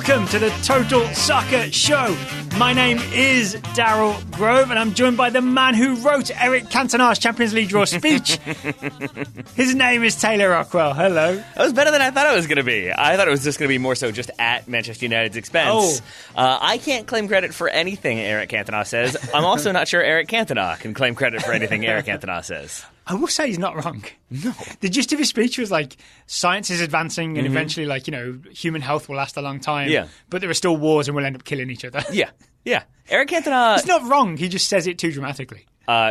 welcome to the Total Soccer Show. My name is Daryl Grove, and I'm joined by the man who wrote Eric Cantona's Champions League draw speech. His name is Taylor Rockwell. Hello. That was better than I thought it was going to be. I thought it was just going to be more so just at Manchester United's expense. I can't claim credit for anything Eric Cantona says. I'm also not sure Eric Cantona can claim credit for anything Eric Cantona says. I will say he's not wrong. No. The gist of his speech was like, science is advancing and eventually, like, you know, human health will last a long time. Yeah. But there are still wars and we'll end up killing each other. Yeah. Eric Cantona... He's not wrong. He just says it too dramatically.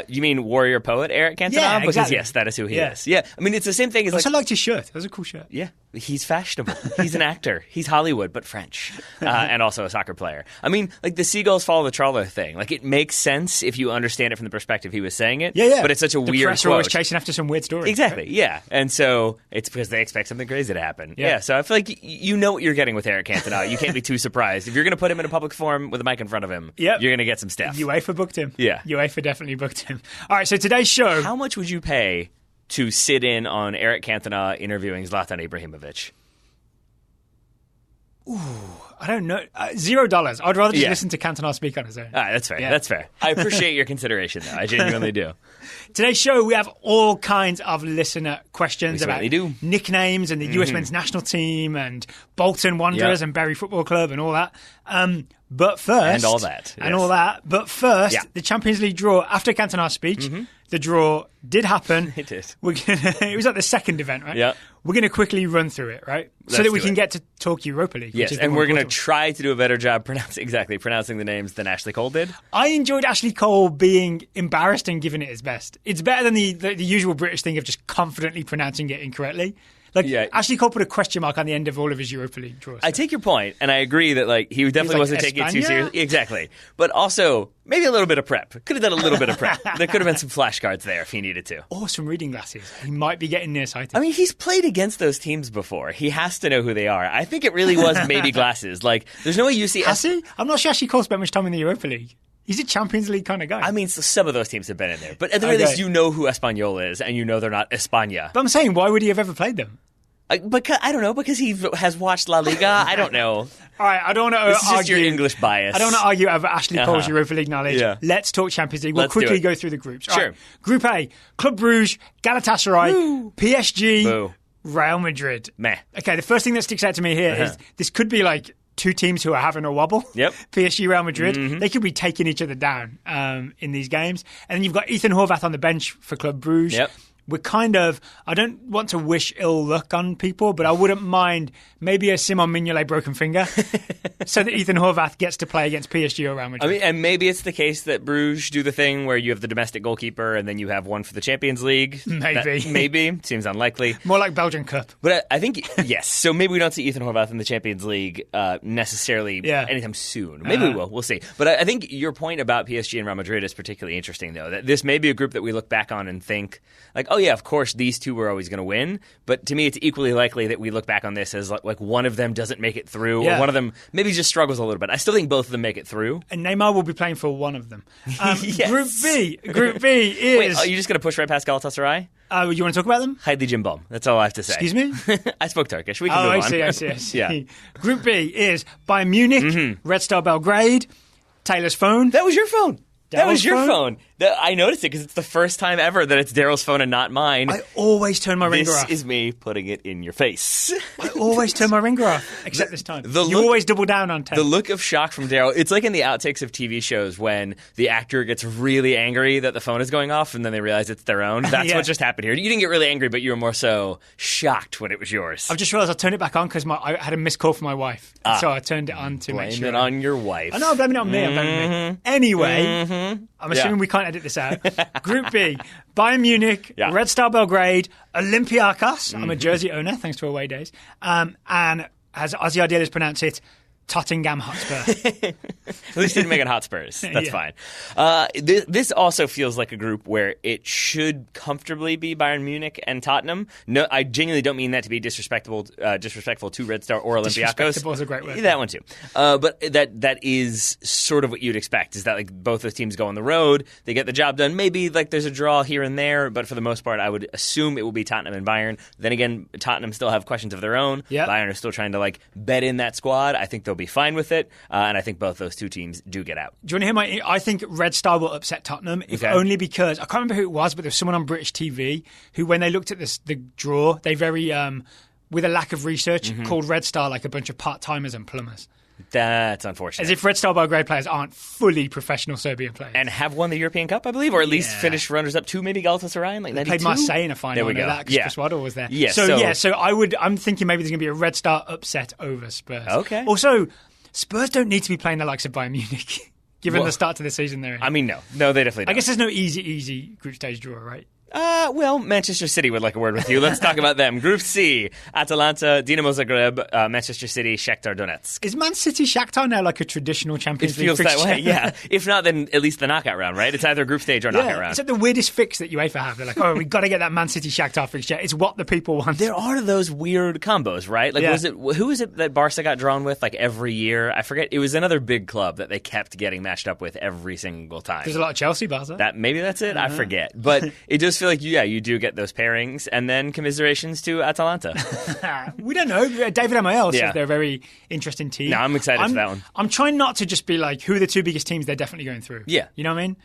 You mean warrior poet Eric Cantona? Yeah, because exactly. yes, that is who he is. Yeah, I mean, it's the same thing as I also liked his shirt. That was a cool shirt. Yeah, he's fashionable. He's an actor. He's Hollywood, but French. And also a soccer player. I mean, like the seagulls follow the trawler thing. Like, it makes sense if you understand it from the perspective he was saying it. Yeah. But it's such a the weird press quote. are always chasing after some weird story. Exactly, right? yeah. And so it's because they expect something crazy to happen. Yeah. So I feel like you know what you're getting with Eric Cantona. You can't be too surprised. If you're going to put him in a public forum with a mic in front of him, you're going to get some stuff. UEFA booked him. Yeah. UEFA definitely booked him. All right, so today's show... How much would you pay to sit in on Eric Cantona interviewing Zlatan Ibrahimovic? I don't know. $0. I'd rather just listen to Cantona speak on his own. All right, that's fair. Yeah. That's fair. I appreciate your consideration, though. I genuinely do. Today's show, we have all kinds of listener questions about nicknames and the US men's national team and Bolton Wanderers and Bury Football Club and all that. But first... And all that. And all that. But first, the Champions League draw after Cantona's speech... The draw did happen. It did. It was like the second event, right? Yeah. We're going to quickly run through it, right? So that we can get to talk Europa League. Yes, and we're going to try to do a better job pronouncing the names than Ashley Cole did. I enjoyed Ashley Cole being embarrassed and giving it his best. It's better than the usual British thing of just confidently pronouncing it incorrectly. Ashley Cole put a question mark on the end of all of his Europa League draws. I take your point, and I agree that he definitely wasn't taking it too seriously. Exactly. But also, maybe a little bit of prep. Could have done a little bit of prep. There could have been some flashcards there if he needed to. Or some reading glasses. He might be getting nearsighted. I mean, he's played against those teams before. He has to know who they are. I think it really was maybe glasses. Like, there's no way you see... Has he? I'm not sure Ashley Cole spent much time in the Europa League. He's a Champions League kind of guy. I mean, some of those teams have been in there. But at the very least, you know who Espanyol is, and you know they're not España. But I'm saying, why would he have ever played them? Because I don't know, because he has watched La Liga. I don't know. All right, I don't want to This is just your English bias. I don't want to argue over Ashley Cole's Europa League knowledge. Yeah. Let's talk Champions League. We'll quickly go through the groups. Sure. Right. Group A, Club Brugge, Galatasaray, PSG, Real Madrid. Meh. Okay, the first thing that sticks out to me here is this could be like two teams who are having a wobble. Yep. PSG, Real Madrid. They could be taking each other down in these games. And then you've got Ethan Horvath on the bench for Club Brugge. Yep. We're I don't want to wish ill luck on people, but I wouldn't mind maybe a Simon Mignolet broken finger so that Ethan Horvath gets to play against PSG or Real Madrid. I mean, and maybe it's the case that Bruges do the thing where you have the domestic goalkeeper and then you have one for the Champions League. Maybe. Seems unlikely. More like Belgian Cup. But I think, yes. So maybe we don't see Ethan Horvath in the Champions League necessarily anytime soon. Maybe we will. We'll see. But I think your point about PSG and Real Madrid is particularly interesting, though. That this may be a group that we look back on and think, like, oh, yeah, of course, these two were always going to win. But to me, it's equally likely that we look back on this as like one of them doesn't make it through, or one of them maybe just struggles a little bit. I still think both of them make it through. And Neymar will be playing for one of them. Yes. Group B is... Wait, are you just going to push right past Galatasaray? You want to talk about them? Haydi Jimbom. That's all I have to say. Excuse me? I spoke Turkish. We can move on. I see. Yeah. Group B is Bayern Munich, Red Star Belgrade, Taylor's phone. That was your phone. That was your phone? I noticed it because it's the first time ever that it's Daryl's phone and not mine. I always turn my ringer off. This is me putting it in your face. I always turn my ringer off, except this time. You always double down on 10. The look of shock from Daryl, it's like in the outtakes of TV shows when the actor gets really angry that the phone is going off and then they realize it's their own. That's what just happened here. You didn't get really angry, but you were more so shocked when it was yours. I've just realized I turned it back on because I had a missed call from my wife. So I turned it on to make sure. Blame it on your wife. I know, I'm blaming it on me. I'm blaming it on me. Anyway, I'm assuming we can't edit this out. Group B, Bayern Munich, Red Star Belgrade, Olympiacos. I'm a jersey owner, thanks to AwayDays. And as Ozzy Ardiles pronounce it, Tottenham Hotspur. At least he didn't make it Hotspurs. That's fine. This also feels like a group where it should comfortably be Bayern Munich and Tottenham. No, I genuinely don't mean that to be disrespectful to Red Star or Olympiacos. Disrespectful is a great word. That one too. But that is sort of what you'd expect, is that like both those teams go on the road, they get the job done. Maybe like there's a draw here and there, but for the most part, I would assume it will be Tottenham and Bayern. Then again, Tottenham still have questions of their own. Yep. Bayern are still trying to like bed in that squad. I think they'll be fine with it, and I think both those two teams do get out. Do you want to hear I think Red Star will upset Tottenham, if only because, I can't remember who it was, but there was someone on British TV who, when they looked at the draw, they very, with a lack of research, called Red Star like a bunch of part-timers and plumbers. That's unfortunate. As if Red Star Belgrade players aren't fully professional Serbian players. And have won the European Cup, I believe, or at least finished runners-up to maybe Galatasaray in like 92? Played Marseille in a final. There we go. That because Chris Waddle was there. Yeah, so I'm thinking maybe there's going to be a Red Star upset over Spurs. Okay. Also, Spurs don't need to be playing the likes of Bayern Munich, given the start to the season they're in. I mean, no, they definitely don't. I guess there's no easy group stage draw, right? Well, Manchester City would like a word with you. Let's talk about them. Group C, Atalanta, Dinamo Zagreb, Manchester City, Shakhtar Donetsk. Is Man City Shakhtar now like a traditional Champions League fixture? It feels that way, yeah. yeah. If not, then at least the knockout round, right? It's either group stage or knockout round. It's like the weirdest fix that UEFA have. They're like, oh, we've got to get that Man City Shakhtar fixture. It's what the people want. There are those weird combos, right? Like, who was it that Barca got drawn with like every year? I forget. It was another big club that they kept getting matched up with every single time. There's a lot of Chelsea, Barca. Maybe that's it. I forget. But it does feel like, you do get those pairings, and then commiserations to Atalanta. We don't know. David Amael says they're a very interesting team. No, I'm excited for that one. I'm trying not to just be like, who are the two biggest teams they're definitely going through? Yeah. You know what I mean?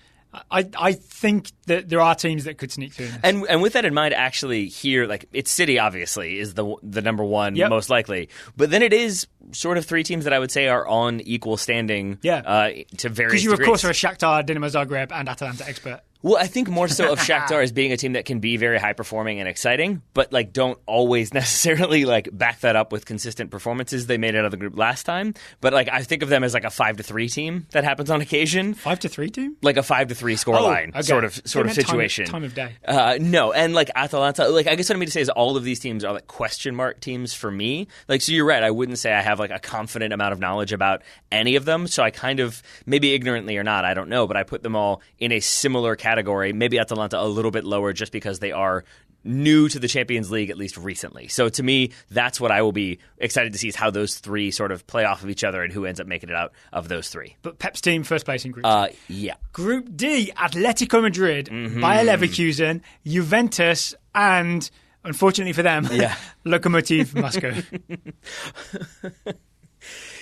I think that there are teams that could sneak through. And with that in mind, actually here, like, it's City obviously is the number one most likely, but then it is sort of three teams that I would say are on equal standing to various degrees. Because you, of course, are a Shakhtar, Dinamo Zagreb, and Atalanta expert. Well, I think more so of Shakhtar as being a team that can be very high-performing and exciting, but like don't always necessarily like back that up with consistent performances. They made it out of the group last time, but like I think of them as like a 5-3 team that happens on occasion. 5-3 team? Like a 5-3 scoreline sort of situation. Time of day. No, and like Atalanta, like I guess what I mean to say is all of these teams are like question mark teams for me. Like, so you're right. I wouldn't say I have like a confident amount of knowledge about any of them. So I kind of, maybe ignorantly or not, I don't know, but I put them all in a similar category. Maybe Atalanta a little bit lower just because they are new to the Champions League, at least recently. So to me, that's what I will be excited to see, is how those three sort of play off of each other and who ends up making it out of those three. But Pep's team, first place in Group D. Yeah. Group D, Atletico Madrid, Bayer Leverkusen, Juventus, and, unfortunately for them, Lokomotiv Moscow.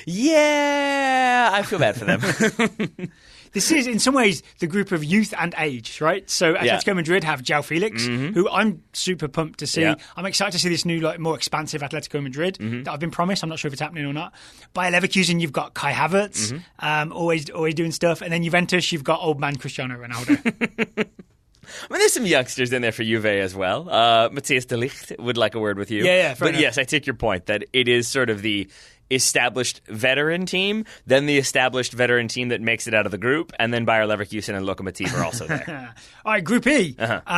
Yeah, I feel bad for them. This is, in some ways, the group of youth and age, right? So Atletico Madrid have João Felix, who I'm super pumped to see. Yeah. I'm excited to see this new, like, more expansive Atletico Madrid that I've been promised. I'm not sure if it's happening or not. Bayer Leverkusen, you've got Kai Havertz, always doing stuff. And then Juventus, you've got old man Cristiano Ronaldo. I mean, there's some youngsters in there for Juve as well. Matthias de Ligt would like a word with you. Yeah, but yes, I take your point that it is sort of the established veteran team, then the established veteran team that makes it out of the group, and then Bayer Leverkusen and Lokomotiv are also there. All right, Group E.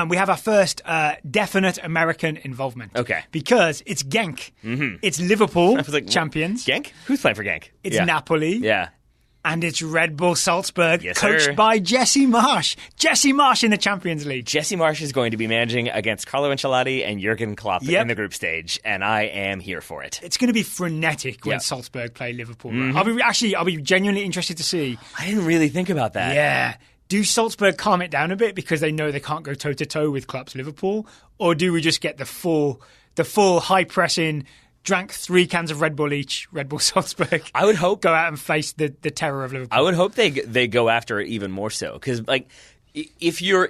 We have our first definite American involvement. Okay. Because it's Genk. It's Liverpool, champions. Genk? Who's playing for Genk? It's Napoli. Yeah. And it's Red Bull Salzburg, coached sir. by Jesse Marsch. Jesse Marsch in the Champions League. Jesse Marsch is going to be managing against Carlo Ancelotti and Jurgen Klopp in the group stage, and I am here for it. It's going to be frenetic when Salzburg play Liverpool. I'll be genuinely interested to see. I didn't really think about that. Yeah. Do Salzburg calm it down a bit because they know they can't go toe-to-toe with Klopp's Liverpool? Or do we just get the full high-pressing, drank 3 cans of Red Bull each, Red Bull Salzburg? I would hope go out and face the terror of Liverpool. I would hope they go after it even more so, because like if you are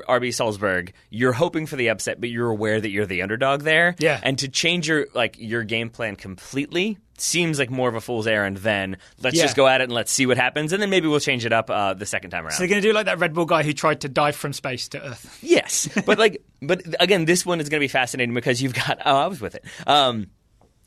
RB Salzburg, you're hoping for the upset, but you're aware that you're the underdog there. Yeah. And to change your game plan completely seems like more of a fool's errand than let's just go at it and let's see what happens, and then maybe we'll change it up the second time around. So they're going to do like that Red Bull guy who tried to dive from space to Earth. Yes, but again, this one is going to be fascinating because you've got I was with it.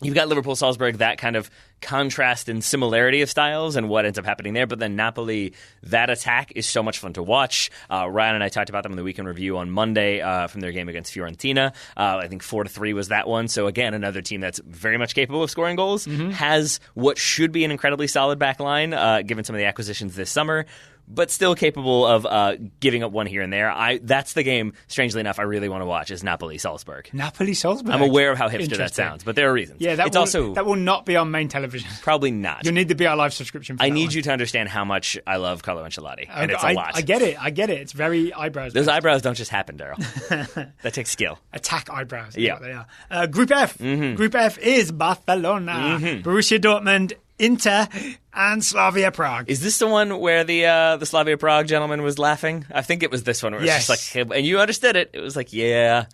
You've got Liverpool, Salzburg, that kind of contrast and similarity of styles and what ends up happening there. But then Napoli, that attack is so much fun to watch. Ryan and I talked about them in the weekend review on Monday from their game against Fiorentina. I think 4-3 was that one. So again, another team that's very much capable of scoring goals, has what should be an incredibly solid back line, given some of the acquisitions this summer, but still capable of giving up one here and there. That's the game, strangely enough, I really want to watch, is Napoli-Salzburg. Napoli-Salzburg? I'm aware of how hipster that sounds, but there are reasons. Yeah, that will not be on main television. Probably not. You'll need the BR Live subscription for I need you to understand how much I love Carlo Ancelotti, and it's a lot. I get it. It's very eyebrows. Those eyebrows don't just happen, Daryl. That takes skill. Attack eyebrows. Yeah. What they are. Group F. Group F is Barcelona, Borussia Dortmund, Inter and Slavia Prague. Is this the one where the Slavia Prague gentleman was laughing? I think it was this one where it was just like, and you understood it. It was like, yeah,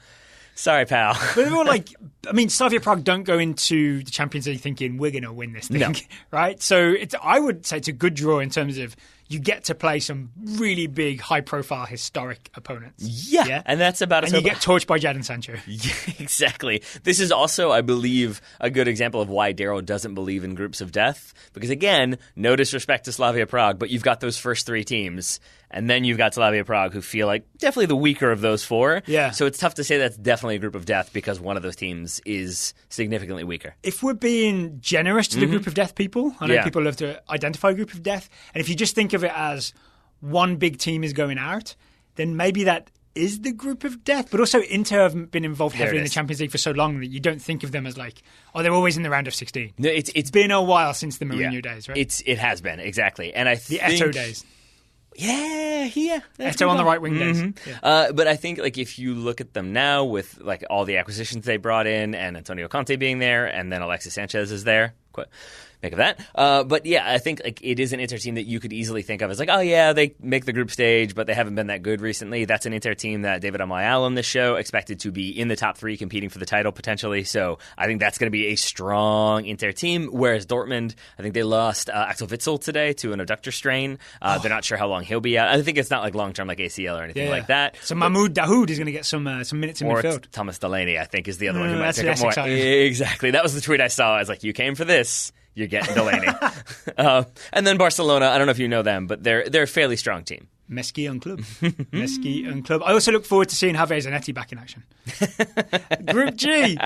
sorry, pal. But they were like, I mean, Slavia Prague don't go into the Champions League thinking we're going to win this thing, right? So I would say it's a good draw in terms of you get to play some really big, high-profile, historic opponents. Yeah, and that's about it. And you get torched by Jadon Sancho. Yeah, exactly. This is also, I believe, a good example of why Daryl doesn't believe in groups of death. Because again, no disrespect to Slavia Prague, but you've got those first three teams, and then you've got Slavia Prague, who feel like definitely the weaker of those four. Yeah. So it's tough to say that's definitely a group of death because one of those teams is significantly weaker. If we're being generous to the group of death people, I know people love to identify a group of death, and if you just think of it as one big team is going out, then maybe that is the group of death. But also Inter have been involved heavily in the Champions League for so long that you don't think of them as like, oh, they're always in the round of 16. No, it's been a while since the Mourinho days, right? It has been, exactly. And I think the Eto'o days. Yeah. Eto'o on the right wing days. Yeah. But I think like if you look at them now with like all the acquisitions they brought in and Antonio Conte being there and then Alexis Sanchez is there, make of that. But yeah, I think like it is an Inter team that you could easily think of as like, oh yeah, they make the group stage, but they haven't been that good recently. That's an Inter team that David Amayal on this show expected to be in the top three competing for the title potentially. So I think that's going to be a strong Inter team. Whereas Dortmund, I think they lost Axel Witsel today to an adductor strain. They're not sure how long he'll be out. I think it's not like long term like ACL or anything like that. So Mahmoud Dahoud is going to get some minutes in midfield. Thomas Delaney, I think, is the other one who might pick up more. Exactly. That was the tweet I saw. I was like, you came for this. You're getting Delaney. And then Barcelona, I don't know if you know them, but they're a fairly strong team. Messi un club. Messi un club. I also look forward to seeing Javier Zanetti back in action. Group G.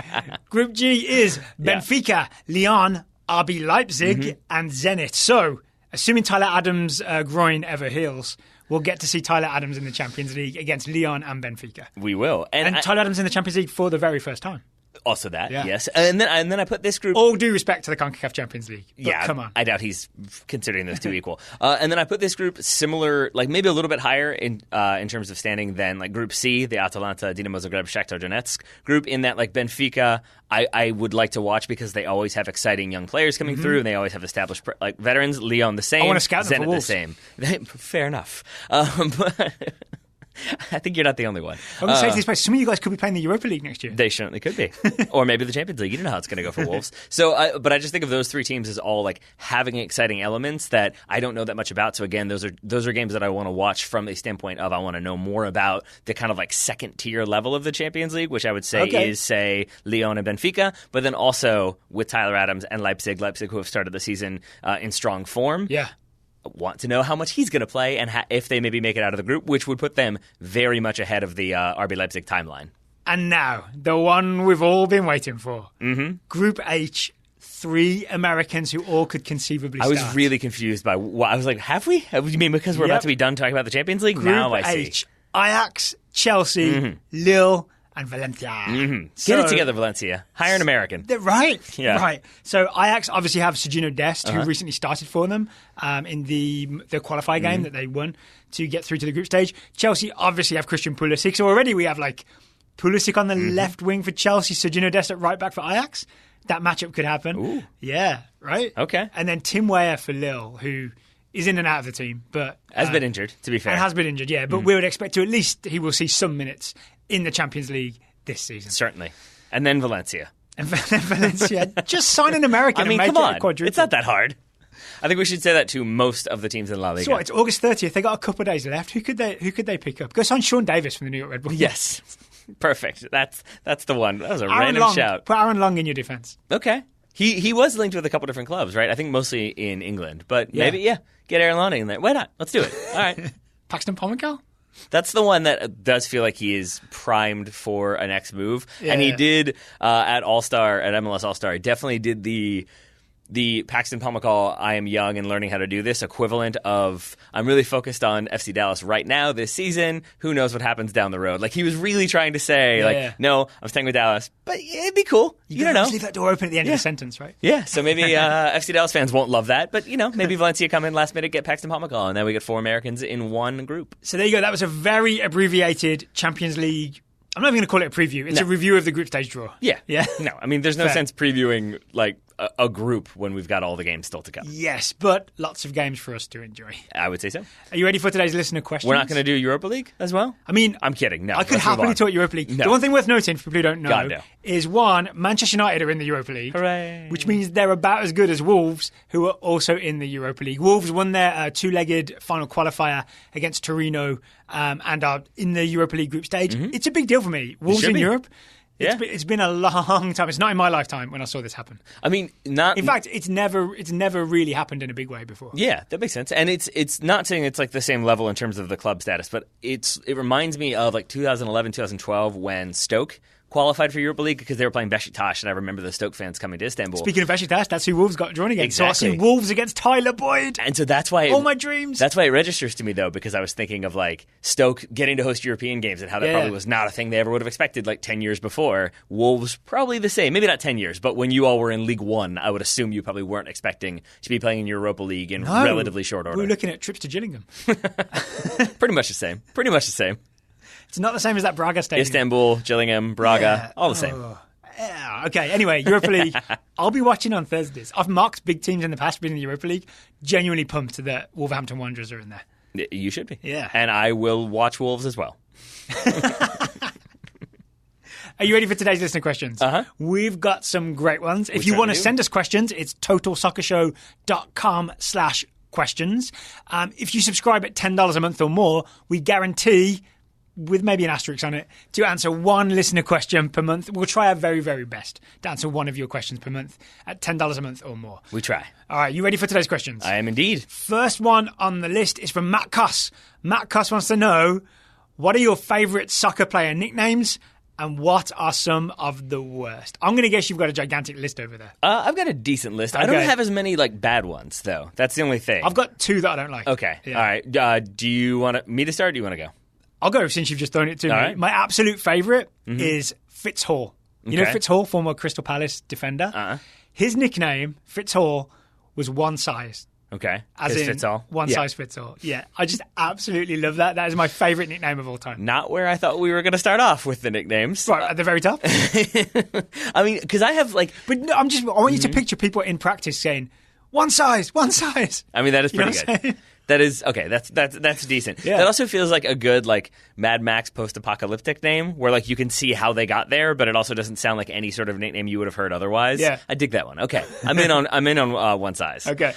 Group G is Benfica, Lyon, RB Leipzig, and Zenit. So, assuming Tyler Adams' groin ever heals, we'll get to see Tyler Adams in the Champions League against Lyon and Benfica. We will. And Tyler Adams in the Champions League for the very first time. Also that, yes. And then I put this group... All due respect to the CONCACAF Champions League. But come on. I doubt he's considering those two equal. And then I put this group similar, like maybe a little bit higher in terms of standing than like Group C, the Atalanta, Dinamo Zagreb, Shakhtar Donetsk group, in that like Benfica, I would like to watch because they always have exciting young players coming through and they always have established like veterans. Lyon the same. I want to scout them for Wolves. The same. Fair enough. But... I think you're not the only one. I'm going to say to these players, some of you guys could be playing the Europa League next year. They certainly could be. Or maybe the Champions League. You don't know how it's going to go for Wolves. So, but I just think of those three teams as all like having exciting elements that I don't know that much about. So again, those are games that I want to watch from a standpoint of I want to know more about the kind of like second tier level of the Champions League, which I would say is, say, Lyon and Benfica, but then also with Tyler Adams and Leipzig who have started the season in strong form. Yeah. Want to know how much he's going to play and if they maybe make it out of the group, which would put them very much ahead of the RB Leipzig timeline. And now, the one we've all been waiting for. Group H, three Americans who all could conceivably start. I was really confused by what I was like, have we? You mean because we're about to be done talking about the Champions League? Group now I see. H, Ajax, Chelsea, Lille, and Valencia. Get it together, Valencia. Hire an American. Right. So Ajax obviously have Sergino Dest, who recently started for them in the qualifier game that they won to get through to the group stage. Chelsea obviously have Christian Pulisic. So already we have like Pulisic on the left wing for Chelsea, Sergino Dest at right back for Ajax. That matchup could happen. Ooh. Yeah, right? Okay. And then Tim Weah for Lille, who is in and out of the team, but has been injured, to be fair. And has been injured, yeah. But we would expect to at least he will see some minutes in the Champions League this season. Certainly. And then Valencia. And then Valencia. Just sign an American and make it a quadruple. It's not that hard. I think we should say that to most of the teams in La Liga. So what, it's August 30th. They got a couple of days left. Who could they pick up? Go sign Sean Davis from the New York Red Bulls. Yes. Perfect. That's the one. That was a random shout. Put Aaron Long in your defense. Okay. He was linked with a couple different clubs, right? I think mostly in England. But maybe, get Aaron Long in there. Why not? Let's do it. All right. Paxton Pomykal? That's the one that does feel like he is primed for a next move. And he did at MLS All-Star, definitely did the Paxton Pomykal, I am young and learning how to do this equivalent of I'm really focused on FC Dallas right now this season. Who knows what happens down the road? Like he was really trying to say no, I'm staying with Dallas, but it'd be cool. You don't know. Leave that door open at the end of the sentence, right? Yeah. So maybe FC Dallas fans won't love that, but maybe Valencia come in last minute, get Paxton Pomykal, and then we get four Americans in one group. So there you go. That was a very abbreviated Champions League. I'm not even going to call it a preview. It's a review of the group stage draw. Yeah. No, I mean, there's no sense previewing like a group when we've got all the games still to come. Yes, but lots of games for us to enjoy. I would say so. Are you ready for today's listener questions? We're not going to do Europa League as well? I mean, I'm kidding. No, I could happily talk Europa League. No. The one thing worth noting for people who don't know is, one, Manchester United are in the Europa League. Hooray. Which means they're about as good as Wolves, who are also in the Europa League. Wolves won their two-legged final qualifier against Torino and are in the Europa League group stage. Mm-hmm. It's a big deal for me. Wolves in Europe. Yeah. It's been a long time. It's not in my lifetime when I saw this happen. I mean, not. In fact, it's never really happened in a big way before. Yeah, that makes sense. And it's not saying it's like the same level in terms of the club status, but it reminds me of like 2011, 2012 when Stoke qualified for Europa League because they were playing Besiktas, and I remember the Stoke fans coming to Istanbul. Speaking of Besiktas, that's who Wolves got drawn against. Exactly. So I see Wolves against Tyler Boyd. And so that's why... all my dreams. That's why it registers to me, though, because I was thinking of like Stoke getting to host European games and how that probably was not a thing they ever would have expected like 10 years before. Wolves, probably the same. Maybe not 10 years, but when you all were in League One, I would assume you probably weren't expecting to be playing in Europa League in relatively short order. We were looking at trips to Gillingham. Pretty much the same. Pretty much the same. It's not the same as that Braga stadium. Istanbul, Gillingham, Braga, all the same. Yeah. Okay, anyway, Europa League. I'll be watching on Thursdays. I've marked big teams in the past being in the Europa League. Genuinely pumped that Wolverhampton Wanderers are in there. You should be. Yeah. And I will watch Wolves as well. Are you ready for today's listener questions? Uh-huh. We've got some great ones. If you want to send us questions, it's totalsoccershow.com/questions. If you subscribe at $10 a month or more, we guarantee, with maybe an asterisk on it, to answer one listener question per month. We'll try our very, very best to answer one of your questions per month at $10 a month or more. We try. All right, you ready for today's questions? I am indeed. First one on the list is from Matt Cuss. Matt Cuss wants to know, what are your favourite soccer player nicknames and what are some of the worst? I'm going to guess you've got a gigantic list over there. I've got a decent list. Okay. I don't have as many like bad ones, though. That's the only thing. I've got two that I don't like. Okay. Yeah. All right. Do you want me to start or do you want to go? I'll go since you've just thrown it to me. Right. My absolute favourite is Fitz Hall. You know Fitz Hall, former Crystal Palace defender? Uh-huh. His nickname, Fitz Hall, was one size. Okay. As in fits all. One size fits all. Yeah. I just absolutely love that. That is my favourite nickname of all time. Not where I thought we were going to start off with the nicknames. Right, at the very top. I mean, because I have like... But no, I want you to picture people in practice saying, one size, one size. I mean, that is pretty good. That is okay. That's decent. Yeah. That also feels like a good like Mad Max post-apocalyptic name, where like you can see how they got there, but it also doesn't sound like any sort of nickname you would have heard otherwise. Yeah, I dig that one. Okay, I'm in on one size. Okay.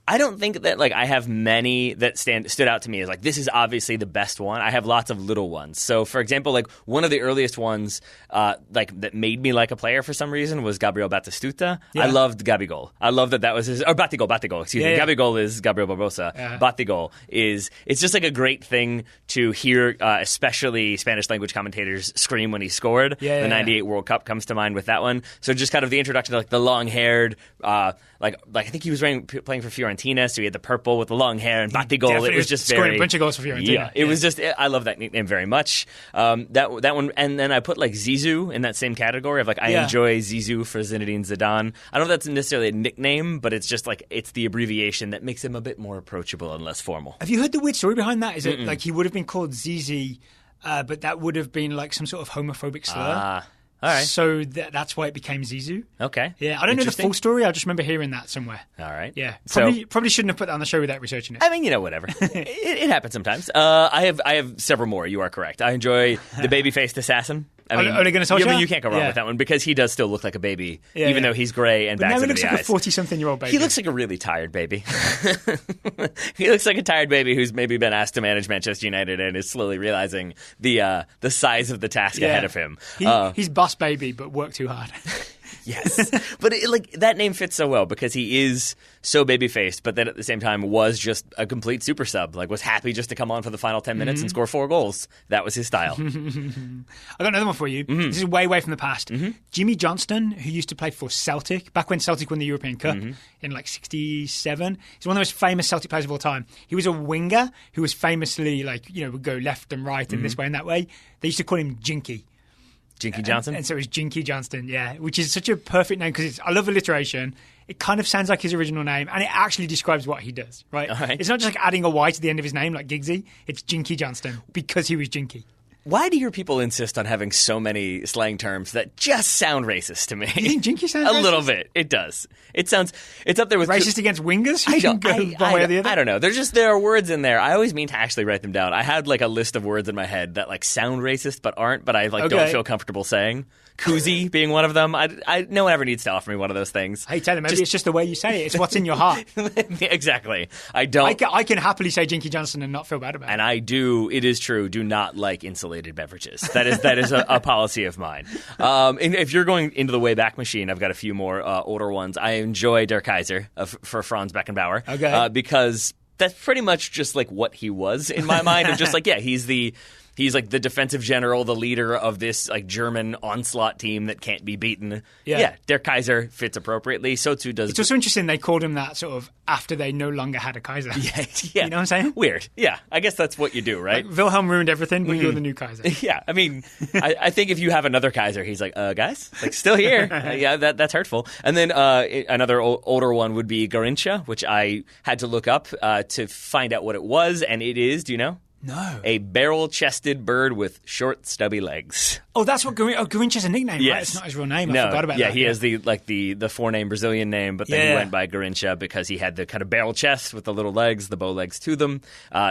I don't think that like I have many that stood out to me as like this is obviously the best one. I have lots of little ones. So for example, like one of the earliest ones like that made me like a player for some reason was Gabriel Batistuta. Yeah. I loved Gabigol. I love that was his or Batigol. Excuse me. Gabigol is Gabriel Barbosa. Yeah. Batigol it's just like a great thing to hear, especially Spanish language commentators scream when he scored. The '98 World Cup comes to mind with that one. So just kind of the introduction to like the long haired, like I think he was playing for Fiorentina, so he had the purple with the long hair and Batigol. It was just scoring a bunch of goals for Fiorentina. Yeah, it was just I love that nickname very much. That one, and then I put like Zizou in that same category of like I enjoy Zizou for Zinedine Zidane. I don't know if that's necessarily a nickname, but it's just like it's the abbreviation that makes him a bit more approachable and less formal. Have you heard the weird story behind that? Is it like he would have been called Zizi, but that would have been like some sort of homophobic slur? All right. So that's why it became Zizou. Okay. Yeah, I don't know the full story. I just remember hearing that somewhere. All right. Yeah. Probably shouldn't have put that on the show without researching it. I mean, whatever. it happens sometimes. I have several more. You are correct. I enjoy the baby-faced assassin. I mean, you can't go wrong with that one because he does still look like a baby, even though he's gray and bags under the eyes. Now he looks like a 40-something-year-old baby. He looks like a really tired baby. He looks like a tired baby who's maybe been asked to manage Manchester United and is slowly realizing the size of the task ahead of him. He's boss baby, but worked too hard. Yes. But that name fits so well because he is so baby-faced, but then at the same time was just a complete super sub, like was happy just to come on for the final 10 minutes and score 4 goals. That was his style. I got another one for you. This is way from the past. Jimmy Johnston, who used to play for Celtic, back when Celtic won the European Cup in like 67. He's one of the most famous Celtic players of all time. He was a winger who was famously would go left and right and this way and that way. They used to call him Jinky. Jinky Johnson? And so it was Jinky Johnston, which is such a perfect name because I love alliteration. It kind of sounds like his original name, and it actually describes what he does, right? All right. It's not just like adding a Y to the end of his name like Giggsy. It's Jinky Johnston because he was Jinky. Why do your people insist on having so many slang terms that just sound racist to me? You think Jinky sounds a racist? little bit. It does. It's up there with racist against wingers. I don't know. There are words in there. I always mean to actually write them down. I had like a list of words in my head that like sound racist but aren't, but I don't feel comfortable saying. Koozie being one of them. No one ever needs to offer me one of those things. Hey, tell him, maybe it's just the way you say it. It's what's in your heart. Exactly. I can happily say Jinky Johnson and not feel bad about it. And I do, it is true, do not like insulated beverages. That is a policy of mine. And if you're going into the Wayback Machine, I've got a few more older ones. I enjoy Der Kaiser for Franz Beckenbauer. Because that's pretty much just like what he was in my mind. And just like, he's like the defensive general, the leader of this like German onslaught team that can't be beaten. Yeah, Der Kaiser fits appropriately. So too does. It's also interesting they called him that sort of after they no longer had a Kaiser. Yeah. You know what I'm saying? Weird. Yeah, I guess that's what you do, right? Like, Wilhelm ruined everything, but you're the new Kaiser. Yeah, I mean, I think if you have another Kaiser, he's like, guys, like still here. Yeah, that's hurtful. And then another older one would be Garrincha, which I had to look up to find out what it was, and it is. Do you know? No. A barrel-chested bird with short, stubby legs. Oh, that's what Garrincha's a nickname, yes. right? It's not his real name. I forgot about that. Yeah, he has the four-name Brazilian name, but then he went by Garrincha because he had the kind of barrel chest with the little legs, the bow legs to them.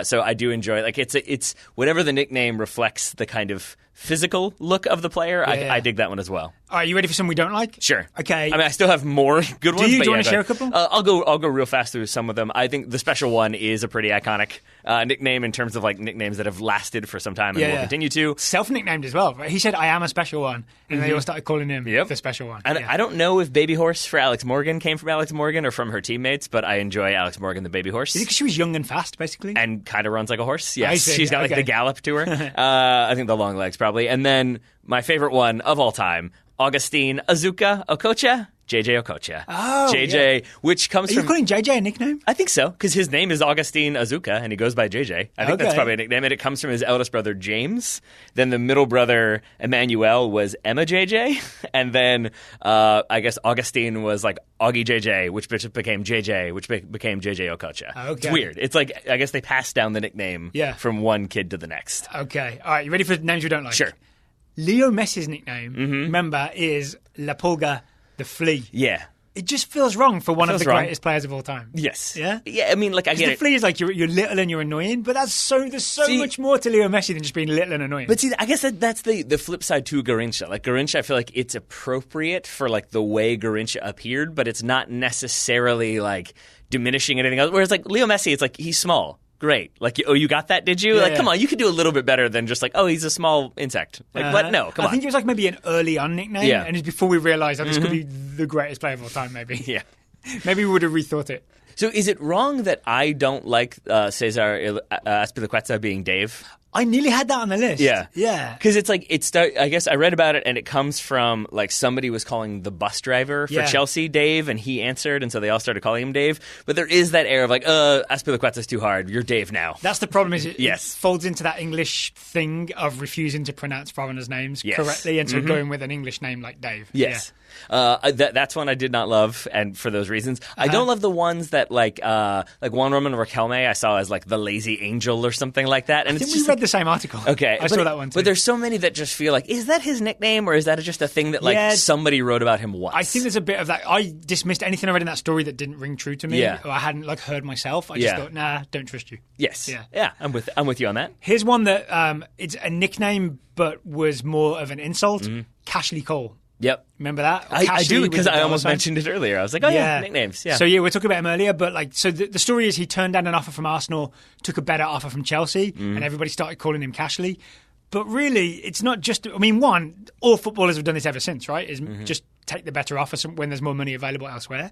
So I do enjoy like it's whatever the nickname reflects the kind of physical look of the player. I dig that one as well. All right, you ready for some we don't like? Sure. Okay. I mean, I still have more good ones. Do you want to share a couple? I'll go real fast through some of them. I think the special one is a pretty iconic nickname in terms of like nicknames that have lasted for some time and will continue to. Self-nicknamed as well. Right? He said, "I am a special one," and they all started calling him the special one. And I don't know if Baby Horse for Alex Morgan came from Alex Morgan or from her teammates, but I enjoy Alex Morgan, the Baby Horse. Is it because she was young and fast, basically? And kind of runs like a horse. Yes, she's got like the gallop to her. I think the long legs probably. And then my favorite one of all time, Augustine Azuka Okocha. JJ Okocha. Oh, JJ, which comes from... Are you calling JJ a nickname? I think so, because his name is Augustine Azuka, and he goes by JJ. I think that's probably a nickname, and it comes from his eldest brother, James. Then the middle brother, Emmanuel, was Emma JJ. And then I guess Augustine was like Augie JJ, which became JJ, which became JJ Okocha. Okay. It's weird. It's like, I guess they passed down the nickname from one kid to the next. Okay. All right, you ready for names you don't like? Sure. Leo Messi's nickname, remember, is La Pulga, the Flea. Yeah. It just feels wrong for one of the greatest players of all time. Yes. Yeah? Yeah, I mean, like, I get the Flea is like, you're little and you're annoying, but there's so much more to Leo Messi than just being little and annoying. But see, I guess that's the flip side to Garrincha. Like, Garrincha, I feel like it's appropriate for, like, the way Garrincha appeared, but it's not necessarily, like, diminishing anything else. Whereas, like, Leo Messi, it's like, he's small. Great. Like, you got that, did you? Come on, you could do a little bit better than just like, he's a small insect. Like, what? No, come on. I think it was like maybe an early on nickname, and it's before we realised that this could be the greatest player of all time, maybe. Yeah. Maybe we would have rethought it. So is it wrong that I don't like Cesar Azpilicueta being Dave? I nearly had that on the list. Yeah. Because it's like, I guess I read about it, and it comes from, like, somebody was calling the bus driver for Chelsea Dave, and he answered, and so they all started calling him Dave. But there is that air of, like, Azpilicueta's too hard. You're Dave now. That's the problem, is it folds into that English thing of refusing to pronounce foreigners' names correctly, and so going with an English name like Dave. Yes. That's one I did not love, and for those reasons. I don't love the ones that, like Juan Roman Riquelme I saw as, like, the lazy angel or something like that. And I think we read the same article. Okay. I saw that one too. But there's so many that just feel like, is that his nickname, or is that just a thing that, like, somebody wrote about him once? I think there's a bit of that. I dismissed anything I read in that story that didn't ring true to me, or I hadn't, like, heard myself. I just thought, nah, don't trust you. Yes. Yeah, I'm with you on that. Here's one that it's a nickname but was more of an insult. Cashley Cole. Yep. Remember that? I do, because I almost mentioned it earlier. I was like, nicknames. Yeah. So, we were talking about him earlier, but, like, so the story is he turned down an offer from Arsenal, took a better offer from Chelsea, and everybody started calling him Cashley. But really, it's not just, I mean, one, all footballers have done this ever since, right? Is just take the better offer when there's more money available elsewhere.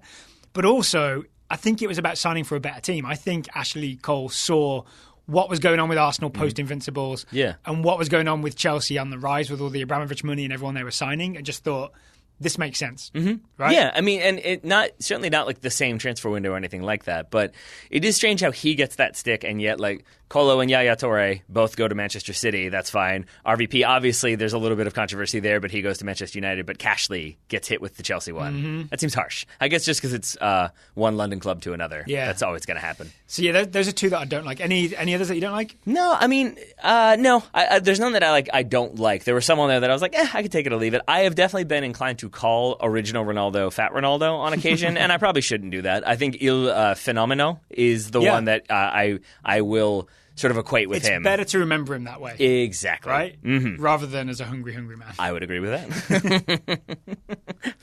But also, I think it was about signing for a better team. I think Ashley Cole saw what was going on with Arsenal post-Invincibles and what was going on with Chelsea on the rise with all the Abramovich money and everyone they were signing, and just thought, this makes sense, right? Yeah, I mean, and it certainly not like the same transfer window or anything like that, but it is strange how he gets that stick, and yet like Colo and Yaya Toure both go to Manchester City. That's fine. RVP, obviously, there's a little bit of controversy there, but he goes to Manchester United. But Cashley gets hit with the Chelsea one. That seems harsh. I guess just because it's one London club to another. Yeah, that's always going to happen. So yeah, those are two that I don't like. Any others that you don't like? No, I mean, no. There's none that I don't like. There was some on there that I was like, I could take it or leave it. I have definitely been inclined to call original Ronaldo Fat Ronaldo on occasion, and I probably shouldn't do that. I think Il Fenomeno is the one that I will sort of equate with him. It's better to remember him that way. Exactly. Right? Rather than as a hungry, hungry man. I would agree with that.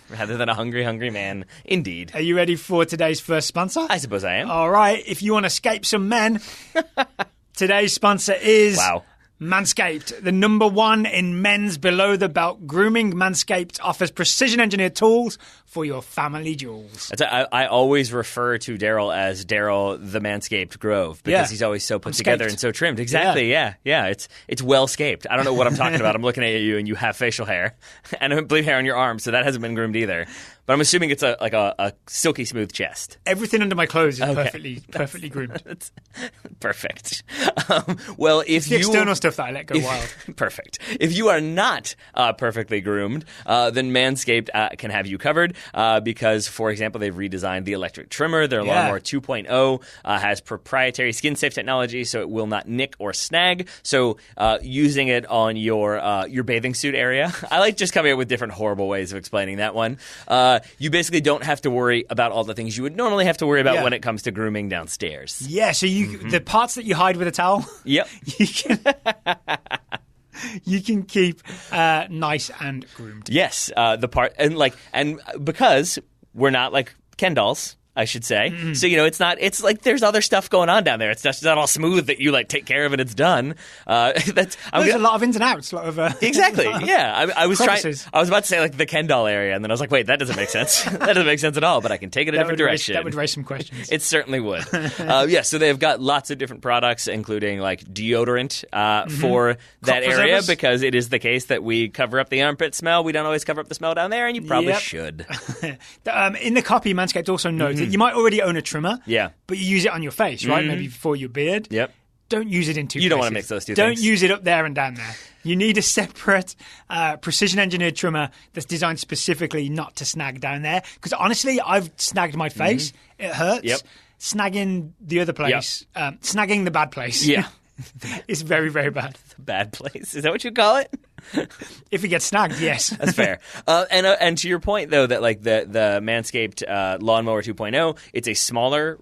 Rather than a hungry, hungry man. Indeed. Are you ready for today's first sponsor? I suppose I am. All right. If you want to escape some men, today's sponsor is... Wow. Manscaped, the number one in men's below-the-belt grooming. Manscaped offers precision-engineered tools for your family jewels. I always refer to Daryl as Daryl the Manscaped Grove because he's always so put together and so trimmed. Exactly, yeah. It's well-scaped. I don't know what I'm talking about. I'm looking at you and you have facial hair and I bleed hair on your arm, so that hasn't been groomed either. But I'm assuming it's a silky smooth chest. Everything under my clothes is perfectly groomed. That's perfect. Well, if it's the external stuff that I let go wild. Perfect. If you are not perfectly groomed, then Manscaped can have you covered because, for example, they've redesigned the electric trimmer. Their Lawnmower 2.0 has proprietary skin-safe technology, so it will not nick or snag. So using it on your bathing suit area, I like just coming up with different horrible ways of explaining that one. You basically don't have to worry about all the things you would normally have to worry about when it comes to grooming downstairs. Yeah, so the parts that you hide with a towel, yep, you can keep nice and groomed. Yes, the part and because we're not like Ken dolls, I should say. Mm-hmm. So, it's like there's other stuff going on down there. It's just not all smooth that you like take care of and it's done. There's a lot of ins and outs. Exactly. Yeah. I was about to say like the Ken doll area, and then I was like, wait, that doesn't make sense. That doesn't make sense at all, but I can take it a different direction. That would raise some questions. It certainly would. So they've got lots of different products, including like deodorant for that area, because it is the case that we cover up the armpit smell. We don't always cover up the smell down there, and you probably should. In the copy, Manscaped also notes that you might already own a trimmer, but you use it on your face, right? Maybe for your beard. Yep. Don't use it in two places. You don't want to mix those two things. Don't use it up there and down there. You need a separate precision-engineered trimmer that's designed specifically not to snag down there. Because honestly, I've snagged my face. It hurts. Yep. Snagging the other place, snagging the bad place. Yeah. It's very, very bad. The bad place. Is that what you call it? If it gets snagged, yes. That's fair. And to your point, though, that like the Manscaped Lawnmower 2.0, it's a smaller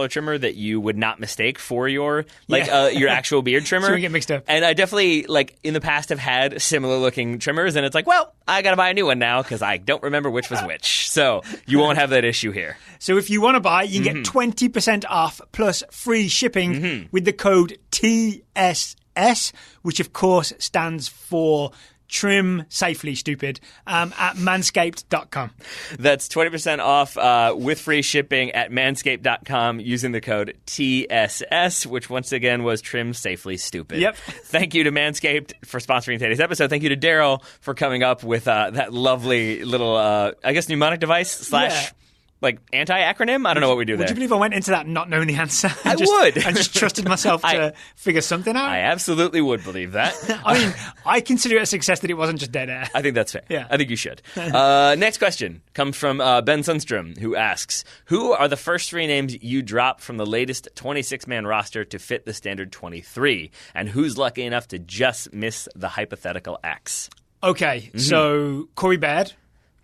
trimmer that you would not mistake for your your actual beard trimmer. So we get mixed up. And I definitely in the past have had similar looking trimmers, and it's like, well, I got to buy a new one now because I don't remember which was which. So you won't have that issue here. So if you want to buy, you can get 20% off plus free shipping with the code TSS, which of course stands for Trim Safely Stupid, at manscaped.com. That's 20% off with free shipping at manscaped.com using the code TSS, which once again was Trim Safely Stupid. Yep. Thank you to Manscaped for sponsoring today's episode. Thank you to Daryl for coming up with that lovely little, mnemonic device / anti-acronym? I don't know what we do there. Would you believe I went into that not knowing the answer? I would. I just trusted myself to figure something out. I absolutely would believe that. I mean, I consider it a success that it wasn't just dead air. I think that's fair. Yeah. I think you should. Next question comes from Ben Sundstrom, who asks, who are the first three names you drop from the latest 26-man roster to fit the standard 23? And who's lucky enough to just miss the hypothetical X? Okay, so Corey Baird.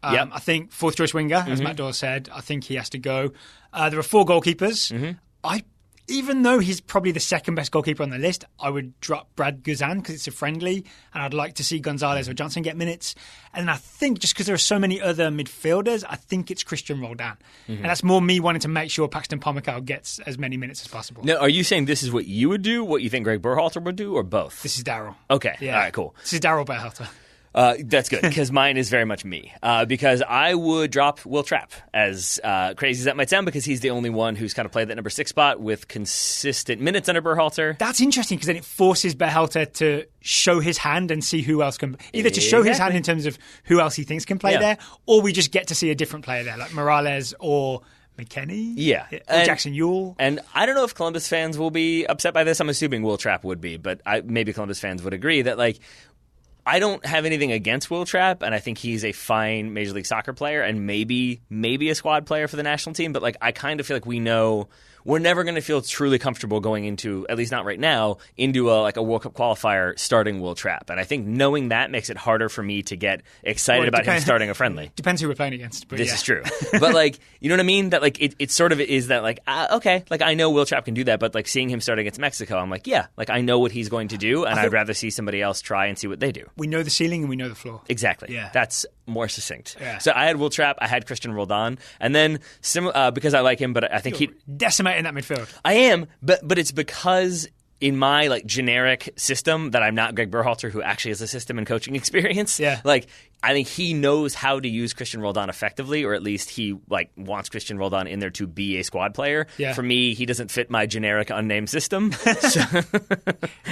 I think fourth choice winger, as Matt Dawes said. I think he has to go. There are four goalkeepers. Even though he's probably the second best goalkeeper on the list, I would drop Brad Guzan because it's a friendly, and I'd like to see Gonzalez or Johnson get minutes. And I think just because there are so many other midfielders, I think it's Christian Roldan. And that's more me wanting to make sure Paxton Pomykal gets as many minutes as possible. Now, are you saying this is what you would do, what you think Gregg Berhalter would do, or both? This is Daryl. Okay. Yeah. All right, cool. This is Daryl Berhalter. That's good, because mine is very much me. Because I would drop Will Trapp, as crazy as that might sound, because he's the only one who's kind of played that number 6 spot with consistent minutes under Berhalter. That's interesting, because then it forces Berhalter to show his hand and see who else can... Either to show his hand in terms of who else he thinks can play there, or we just get to see a different player there, like Morales or... McKennie? Yeah. Jackson Ewell. And I don't know if Columbus fans will be upset by this. I'm assuming Will Trapp would be, but maybe Columbus fans would agree that, like, I don't have anything against Will Trapp, and I think he's a fine Major League Soccer player and maybe a squad player for the national team, but, like, I kind of feel like we know we're never going to feel truly comfortable going into, at least not right now, into a World Cup qualifier starting Will Trapp. And I think knowing that makes it harder for me to get excited about him starting a friendly. Depends who we're playing against. But this is true. But, like, you know what I mean? That, like, it sort of is that, like, okay, like, I know Will Trapp can do that, but, like, seeing him start against Mexico, I'm like, yeah, like, I know what he's going to do, and I'd rather see somebody else try and see what they do. We know the ceiling and we know the floor. Exactly. Yeah. That's more succinct. Yeah. So I had Will Trapp, I had Christian Roldan, and then because I like him, but I think he'd decimating that midfield. I am, but it's because in my, like, generic system that I'm not Gregg Berhalter, who actually has a system and coaching experience. Yeah. Like, I think he knows how to use Christian Roldan effectively, or at least he, like, wants Christian Roldan in there to be a squad player. Yeah. For me, he doesn't fit my generic unnamed system. So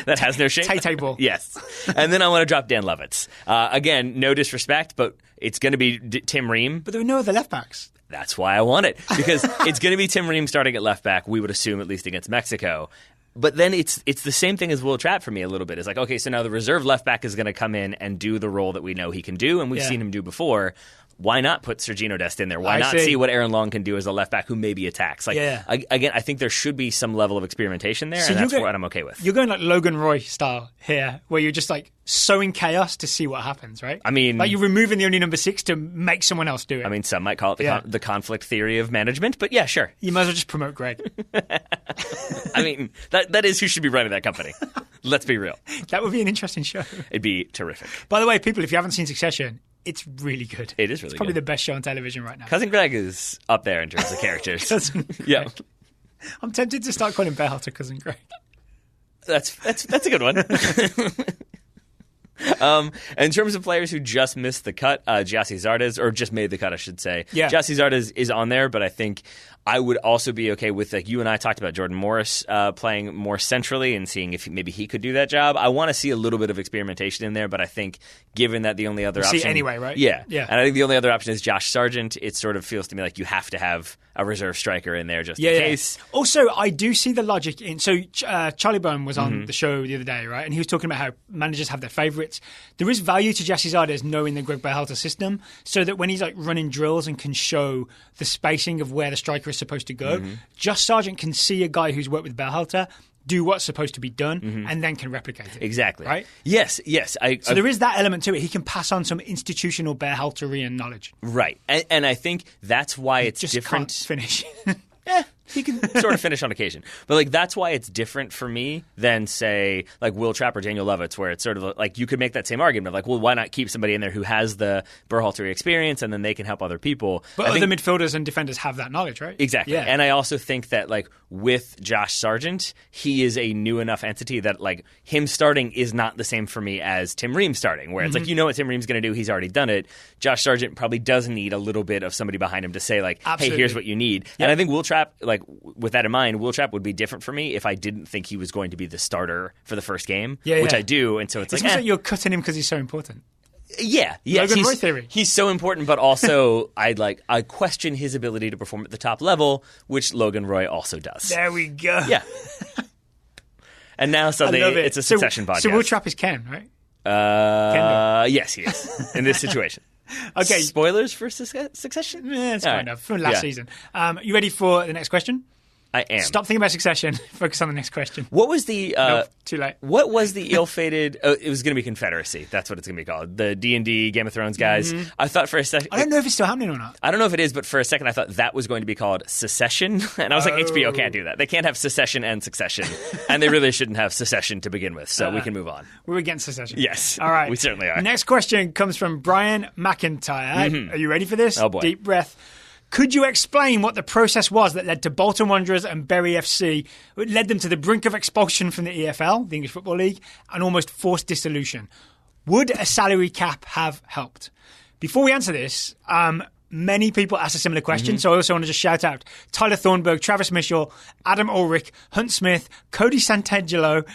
that has no shape. Table. Yes. And then I want to drop Dan Levitz. Again, no disrespect, but it's going to be Tim Ream. But there were no other left backs. That's why I want it, because it's going to be Tim Ream starting at left back, we would assume, at least against Mexico. But then it's the same thing as Will Trapp for me a little bit. It's like, okay, so now the reserve left back is going to come in and do the role that we know he can do, and we've seen him do before. Why not put Sergino Dest in there? Why not see what Aaron Long can do as a left back who maybe attacks? Like, again, I think there should be some level of experimentation there, and that's what I'm okay with. You're going like Logan Roy style here, where you're just like sowing chaos to see what happens, right? I mean, like you're removing the only number 6 to make someone else do it. I mean, some might call it the conflict theory of management, but yeah, sure. You might as well just promote Greg. I mean, that is who should be running that company. Let's be real. That would be an interesting show. It'd be terrific. By the way, people, if you haven't seen Succession, it's really good. It is really good. It's probably the best show on television right now. Cousin Greg is up there in terms of characters. Cousin Greg. Yeah. I'm tempted to start calling Berhalter Cousin Greg. That's a good one. In terms of players who just missed the cut, Jesse Zardes, or just made the cut, I should say. Yeah. Jesse Zardes is on there, but I think I would also be okay with, like, you and I talked about Jordan Morris playing more centrally and seeing if maybe he could do that job. I want to see a little bit of experimentation in there, but I think given that the only other option... See anyway, right? Yeah. And I think the only other option is Josh Sargent. It sort of feels to me like you have to have a reserve striker in there just in case. Also, I do see the logic in... So Charlie Bone was on the show the other day, right? And he was talking about how managers have their favourites. There is value to Jesse Zardes knowing the Gregg Berhalter system, so that when he's like running drills and can show the spacing of where the striker is supposed to go, Josh Sargent can see a guy who's worked with Berhalter do what's supposed to be done and then can replicate it. Exactly. Right? Yes. So there is that element to it. He can pass on some institutional Berhalterian knowledge. Right. And I think that's why it's just different. Can't finish. He can sort of finish on occasion. But, like, that's why it's different for me than, say, like Will Trapp or Daniel Levitz, where it's sort of like you could make that same argument of, like, well, why not keep somebody in there who has the Berhalter experience and then they can help other people. But other midfielders and defenders have that knowledge, right? Exactly. Yeah. And I also think that, like, with Josh Sargent, he is a new enough entity that, like, him starting is not the same for me as Tim Ream starting, where it's like, you know what Tim Ream's going to do, he's already done it. Josh Sargent probably does need a little bit of somebody behind him to say, like, hey, here's what you need. Yep. And I think Will Trapp, like, with that in mind, Will Trapp would be different for me if I didn't think he was going to be the starter for the first game, which I do. And so it's like, you're cutting him because he's so important. Yeah. Logan Roy theory. He's so important, but also I question his ability to perform at the top level, which Logan Roy also does. There we go. Yeah. And now suddenly it's a Succession podcast. So Will Trapp is Ken, right? Yes, he is in this situation. Okay. Spoilers for Succession? Yeah, it's fine enough. From last season. You ready for the next question? I am. Stop thinking about Succession. Focus on the next question. What was the... nope, too late. What was the ill-fated... it was going to be Confederacy. That's what it's going to be called. The D&D, Game of Thrones guys. I thought for a second... I don't know if it's still happening or not. I don't know if it is, but for a second I thought that was going to be called Secession. And I was like, HBO can't do that. They can't have Secession and Succession. And they really shouldn't have Secession to begin with. So we can move on. We're against Secession. Yes. All right. We certainly are. Next question comes from Brian McIntyre. Are you ready for this? Oh, boy. Deep breath. Could you explain what the process was that led to Bolton Wanderers and Bury FC, which led them to the brink of expulsion from the EFL, the English Football League, and almost forced dissolution? Would a salary cap have helped? Before we answer this, many people ask a similar question, so I also want to just shout out Tyler Thornburg, Travis Mitchell, Adam Ulrich, Hunt Smith, Cody Santangelo,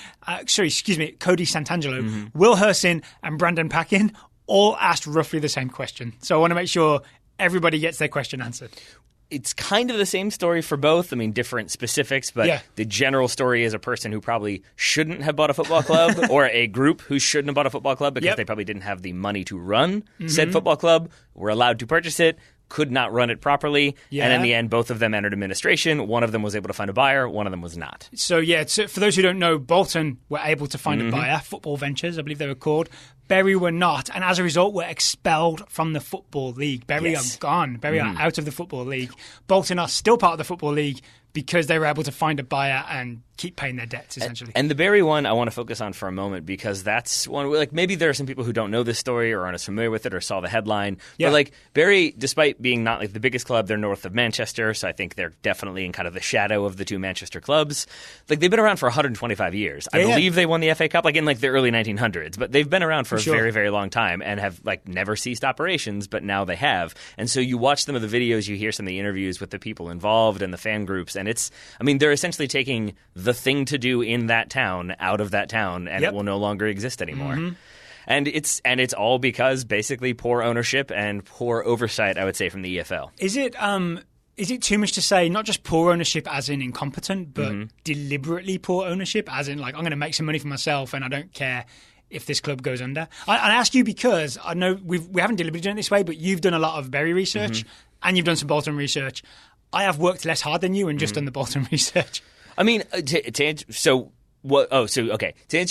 Will Hersin, and Brandon Packin all asked roughly the same question. So I want to make sure everybody gets their question answered. It's kind of the same story for both. I mean, different specifics, but the general story is a person who probably shouldn't have bought a football club or a group who shouldn't have bought a football club because they probably didn't have the money to run said football club, were allowed to purchase it, could not run it properly, and in the end, both of them entered administration. One of them was able to find a buyer, one of them was not. So, for those who don't know, Bolton were able to find a buyer, Football Ventures, I believe they were called. Bury were not, and as a result were expelled from the Football League. Bury are gone. Bury are out of the Football League. Bolton are still part of the Football League because they were able to find a buyer and keep paying their debts, essentially. And the Bury one I want to focus on for a moment because that's one, like maybe there are some people who don't know this story or aren't as familiar with it or saw the headline. Yeah. But like Bury, despite being not like the biggest club, they're north of Manchester, so I think they're definitely in kind of the shadow of the two Manchester clubs. Like they've been around for 125 years. I believe they won the FA Cup like in like the early 1900s, but they've been around for a very, very long time and have like never ceased operations, but now they have. And so you watch some of the videos, you hear some of the interviews with the people involved and the fan groups, and they're essentially taking the thing to do in that town out of that town, and it will no longer exist anymore. And it's all because basically poor ownership and poor oversight, I would say, from the EFL. Is it too much to say not just poor ownership as in incompetent, but deliberately poor ownership as in like I'm going to make some money for myself and I don't care if this club goes under? I ask you because I know we haven't deliberately done it this way, but you've done a lot of Bury research and you've done some Bolton research. I have worked less hard than you and just done the Bolton research. I mean, to answer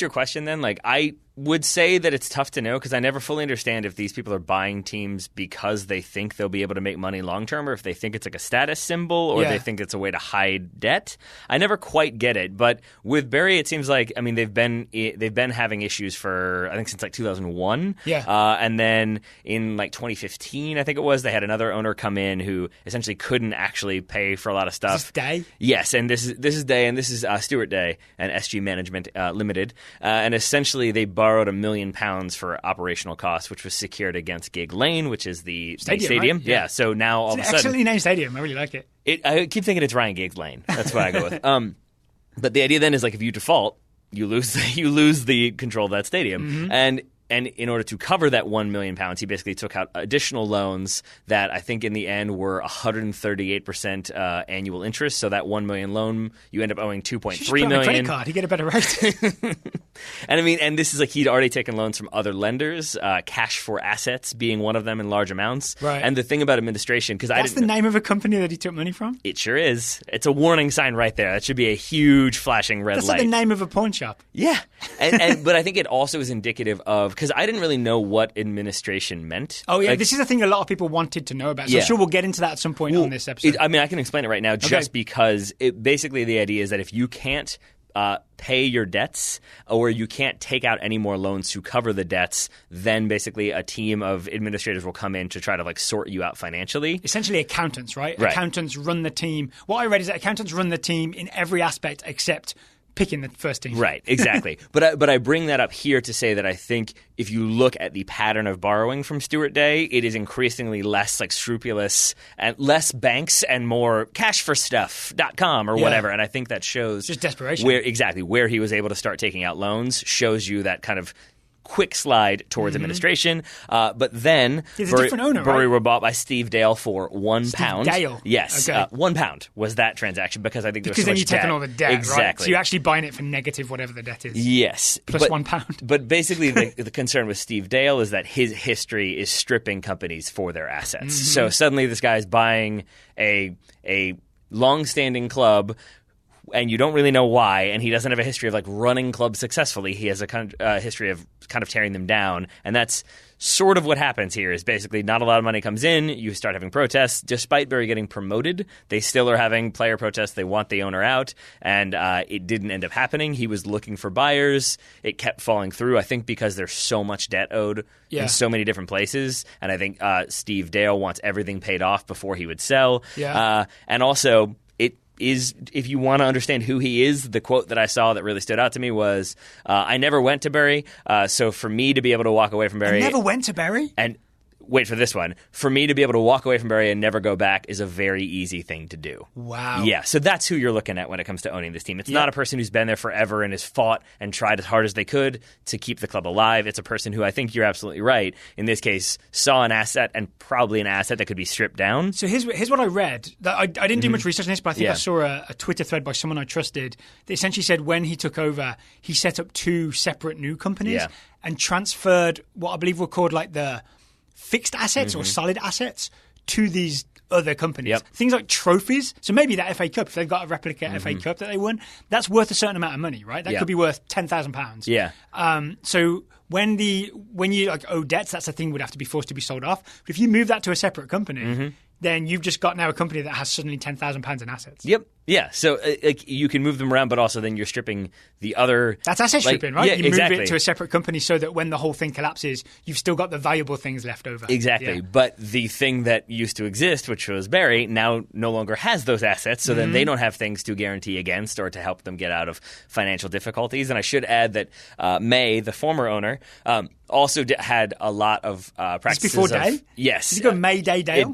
your question then, like I would say that it's tough to know because I never fully understand if these people are buying teams because they think they'll be able to make money long term or if they think it's like a status symbol or they think it's a way to hide debt. I never quite get it. But with Bury, it seems like, I mean, they've been having issues for, I think, since like 2001. And then in like 2015, I think it was, they had another owner come in who essentially couldn't actually pay for a lot of stuff. Is this Day? Yes, and this is Day, and this is Stuart Day and SG Management Limited. And essentially they borrowed £1 million for operational costs, which was secured against Gigg Lane, which is the stadium. Right? Yeah. So now all of a sudden, excellently named stadium. I really like it. I keep thinking it's Ryan Giggs Lane. That's what I go with. But the idea then is like if you default, you lose the control of that stadium, and in order to cover that £1 million, he basically took out additional loans that I think in the end were 138% annual interest. So that $1 million loan, you end up owing $2.3 million. Credit card, you get a better rate. And this is like he'd already taken loans from other lenders, cash for assets being one of them in large amounts. Right. And the thing about administration, because that's the name of a company that he took money from. It sure is. It's a warning sign right there. That should be a huge flashing red light. That's like the name of a pawn shop. Yeah, but I think it also is indicative of because I didn't really know what administration meant. Oh, yeah. Like, this is the thing a lot of people wanted to know about. So I'm sure we'll get into that at some point on this episode. I can explain it right now just because basically the idea is that if you can't pay your debts or you can't take out any more loans to cover the debts, then basically a team of administrators will come in to try to like sort you out financially. Essentially accountants, right? Accountants run the team. What I read is that accountants run the team in every aspect except picking the first team. Right, exactly. But I bring that up here to say that I think if you look at the pattern of borrowing from Stuart Day, it is increasingly less like scrupulous and less banks and more cashforstuff.com or whatever. And I think that shows just desperation. Where he was able to start taking out loans shows you that kind of quick slide towards administration. But then he's a different owner, Bury right? were bought by Steve Dale for £1. Dale? Yes. Okay. £1 was that transaction because I think there was because so then you're taking debt. All the debt, exactly. Right? So you're actually buying it for negative whatever the debt is. Yes. Plus £1. But basically the concern with Steve Dale is that his history is stripping companies for their assets. So suddenly this guy's buying a long-standing club and you don't really know why, and he doesn't have a history of like running clubs successfully. He has a history of kind of tearing them down, and that's sort of what happens here. Is basically not a lot of money comes in, you start having protests. Despite Bury getting promoted, they still are having player protests. They want the owner out, and it didn't end up happening. He was looking for buyers. It kept falling through. I think because there's so much debt owed in so many different places, and I think Steve Dale wants everything paid off before he would sell. Yeah. And also is, if you want to understand who he is, the quote that I saw that really stood out to me was, I never went to Bury, so for me to be able to walk away from Bury... I never went to Bury? And wait for this one. For me to be able to walk away from Bury and never go back is a very easy thing to do. Wow. Yeah, so that's who you're looking at when it comes to owning this team. It's not a person who's been there forever and has fought and tried as hard as they could to keep the club alive. It's a person who, I think you're absolutely right, in this case, saw an asset and probably an asset that could be stripped down. So here's what I read. I didn't do much research on this, but I think I saw a Twitter thread by someone I trusted that essentially said when he took over, he set up 2 separate new companies and transferred what I believe were called like the fixed assets or solid assets to these other companies. Things like trophies. So maybe that FA Cup, if they've got a replica FA Cup that they won, that's worth a certain amount of money, right? That could be worth £10,000. Yeah. So when you like owe debts, that's a thing would have to be forced to be sold off. But if you move that to a separate company, then you've just got now a company that has suddenly £10,000 in assets. Yep. Yeah. So you can move them around, but also then you're stripping the other... That's asset stripping, right? Yeah, you move it to a separate company so that when the whole thing collapses, you've still got the valuable things left over. Exactly. Yeah. But the thing that used to exist, which was Bury, now no longer has those assets, so then they don't have things to guarantee against or to help them get out of financial difficulties. And I should add that May, the former owner, also had a lot of practices. Before Day? Yes. Did you go May, Day, Dale?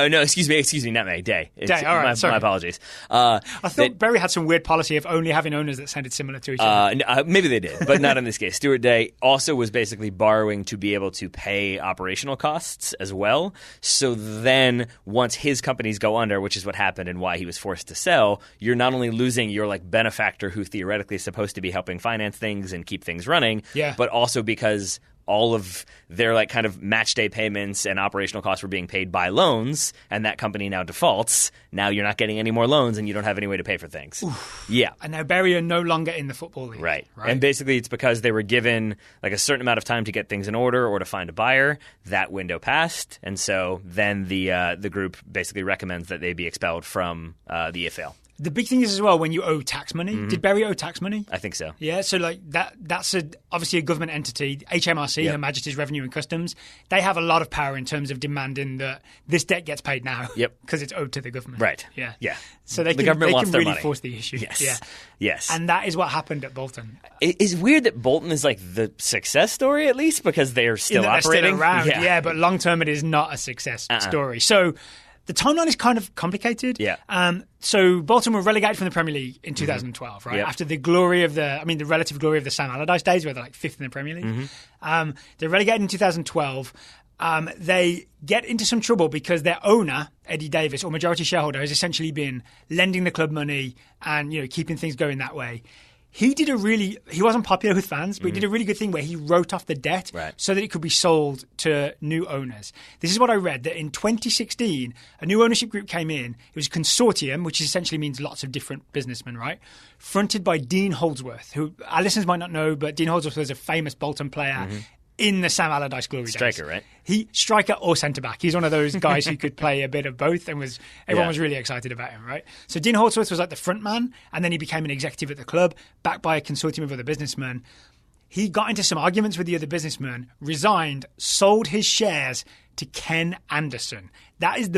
No, excuse me, not May, Day. Day, all right, sorry. My apologies. I thought Bury had some weird policy of only having owners that sounded similar to each other. Maybe they did, but not in this case. Stuart Day also was basically borrowing to be able to pay operational costs as well. So then once his companies go under, which is what happened and why he was forced to sell, you're not only losing your like benefactor who theoretically is supposed to be helping finance things and keep things running, but also because all of their like kind of match day payments and operational costs were being paid by loans, and that company now defaults. Now you're not getting any more loans, and you don't have any way to pay for things. Oof. Yeah, and now Bury are no longer in the Football League. Right, and basically it's because they were given like a certain amount of time to get things in order or to find a buyer. That window passed, and so then the group basically recommends that they be expelled from the EFL. The big thing is as well when you owe tax money. Did Bury owe tax money? I think so. Yeah, so like that's obviously a government entity, HMRC, Her Majesty's Revenue and Customs. They have a lot of power in terms of demanding that this debt gets paid now because it's owed to the government. Right. Yeah. So they can really force the issue. Yes. Yeah. Yes. And that is what happened at Bolton. It's weird that Bolton is like the success story, at least, because they're still operating. They're still around, but long term it is not a success story. So the timeline is kind of complicated. Yeah. So Bolton were relegated from the Premier League in 2012, right? After the glory of the relative glory of the Sam Allardyce days, where they're like 5th in the Premier League. They're relegated in 2012. They get into some trouble because their owner, Eddie Davis, or majority shareholder, has essentially been lending the club money and keeping things going that way. He wasn't popular with fans, but he did a really good thing where he wrote off the debt so that it could be sold to new owners. This is what I read, that in 2016, a new ownership group came in. It was a consortium, which essentially means lots of different businessmen, right? Fronted by Dean Holdsworth, who our listeners might not know, but Dean Holdsworth was a famous Bolton player in the Sam Allardyce glory days. Striker, right? Striker or centre-back. He's one of those guys who could play a bit of both, and everyone was really excited about him, right? So Dean Holdsworth was like the front man, and then he became an executive at the club, backed by a consortium of other businessmen. He got into some arguments with the other businessmen, resigned, sold his shares to Ken Anderson. That is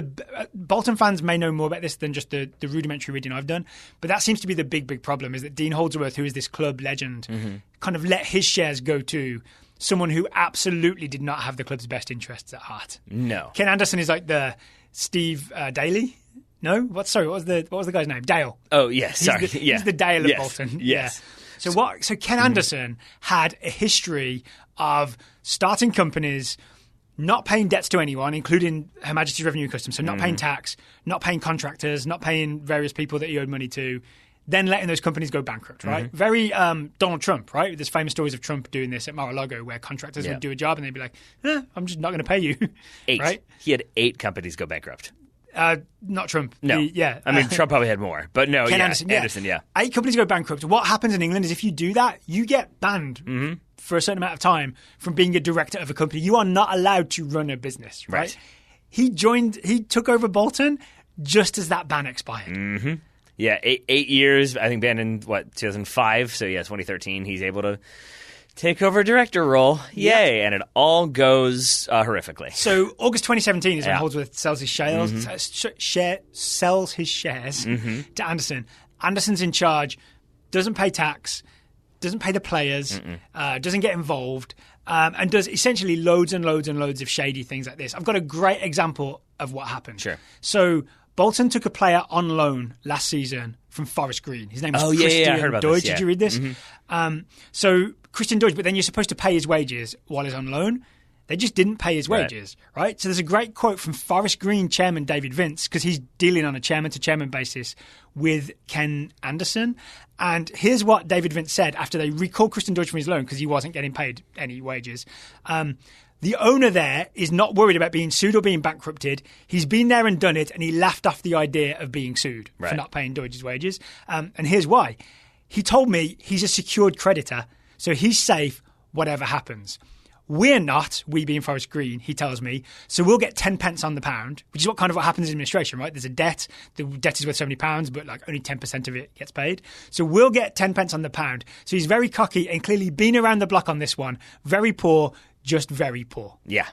Bolton fans may know more about this than just the rudimentary reading I've done, but that seems to be the big problem, is that Dean Holdsworth, who is this club legend, kind of let his shares go to someone who absolutely did not have the club's best interests at heart. No. Ken Anderson is like the Steve Daly. No? What was the guy's name? Dale. Oh, yes. Sorry. He's the Dale of Bolton. Yes. Yeah. So Ken Anderson had a history of starting companies, not paying debts to anyone, including Her Majesty's Revenue and Customs, so not paying tax, not paying contractors, not paying various people that he owed money to, then letting those companies go bankrupt, right? Very Donald Trump, right? There's famous stories of Trump doing this at Mar-a-Lago where contractors would do a job and they'd be like, I'm just not going to pay you. 8. Right? He had 8 companies go bankrupt. Not Trump. No. I mean, Trump probably had more. But no, Ken Anderson, 8 companies go bankrupt. What happens in England is if you do that, you get banned for a certain amount of time from being a director of a company. You are not allowed to run a business, right? He took over Bolton just as that ban expired. Yeah, 8 years, I think, banned in, 2005? So, 2013, he's able to take over director role. Yay. And it all goes horrifically. So August 2017 is when Holdsworth sells his shares, sells his shares to Anderson. Anderson's in charge, doesn't pay tax, doesn't pay the players, doesn't get involved, and does essentially loads and loads and loads of shady things like this. I've got a great example of what happened. Sure. So Bolton took a player on loan last season from Forest Green. His name was Christian I heard about Deutsch. this, Did you read this? So Christian Deutsch, but then you're supposed to pay his wages while he's on loan. They just didn't pay his wages, right? So there's a great quote from Forest Green chairman David Vince, because he's dealing on a chairman-to-chairman basis with Ken Anderson. And here's what David Vince said after they recalled Christian Deutsch from his loan because he wasn't getting paid any wages. The owner there is not worried about being sued or being bankrupted. He's been there and done it, and he laughed off the idea of being sued for not paying Deutsch's wages. And here's why. He told me he's a secured creditor, so he's safe whatever happens. We're not, we being Forest Green, he tells me, so we'll get 10 pence on the pound, which is what happens in administration, right? There's a debt, the debt is worth £70, but like only 10% of it gets paid. So we'll get 10 pence on the pound. So he's very cocky and clearly been around the block on this one. Very poor, just very poor. Yeah.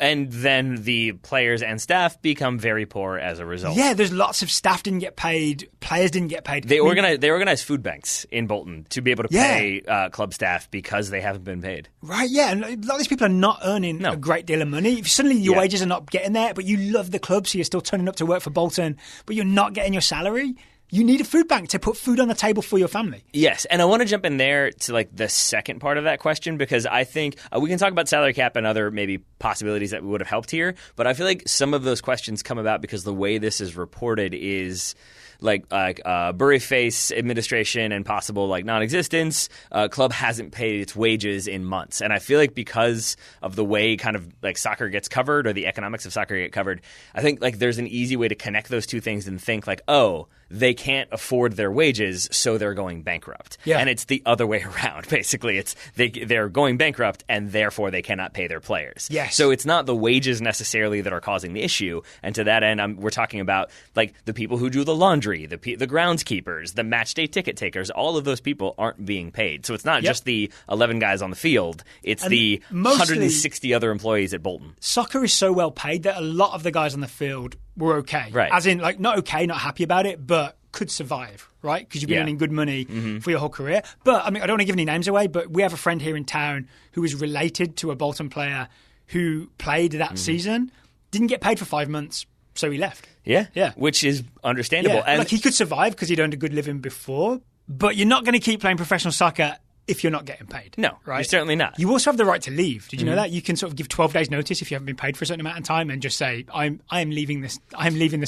And then the players and staff become very poor as a result. Yeah, there's lots of staff didn't get paid, players didn't get paid. They organize food banks in Bolton to be able to pay club staff because they haven't been paid. Right, yeah. And a lot of these people are not earning a great deal of money. Suddenly your wages are not getting there, but you love the club, so you're still turning up to work for Bolton, but you're not getting your salary. You need a food bank to put food on the table for your family. Yes, and I want to jump in there to like the second part of that question, because I think we can talk about salary cap and other maybe possibilities that would have helped here, but I feel like some of those questions come about because the way this is reported is like Bury face administration and possible like non-existence. Club hasn't paid its wages in months, and I feel like because of the way kind of like soccer gets covered or the economics of soccer get covered, I think like there's an easy way to connect those two things and think like, oh, they can't afford their wages, so they're going bankrupt. Yeah. And it's the other way around, basically. It's they're going bankrupt, and therefore they cannot pay their players. Yes. So it's not the wages necessarily that are causing the issue. And to that end, we're talking about like the people who do the laundry, the groundskeepers, the match day ticket takers. All of those people aren't being paid. So it's not just the 11 guys on the field. It's the 160 other employees at Bolton. Soccer is so well paid that a lot of the guys on the field were okay. Right. As in, like, not okay, not happy about it, but could survive, right? Because you've been earning good money for your whole career. But, I mean, I don't want to give any names away, but we have a friend here in town who is related to a Bolton player who played that season, didn't get paid for 5 months, so he left. Yeah. Which is understandable. Yeah. And he could survive because he'd earned a good living before, but you're not going to keep playing professional soccer if you're not getting paid. No, right? You're certainly not. You also have the right to leave. Did you know that? You can sort of give 12 days notice if you haven't been paid for a certain amount of time and just say, I am leaving this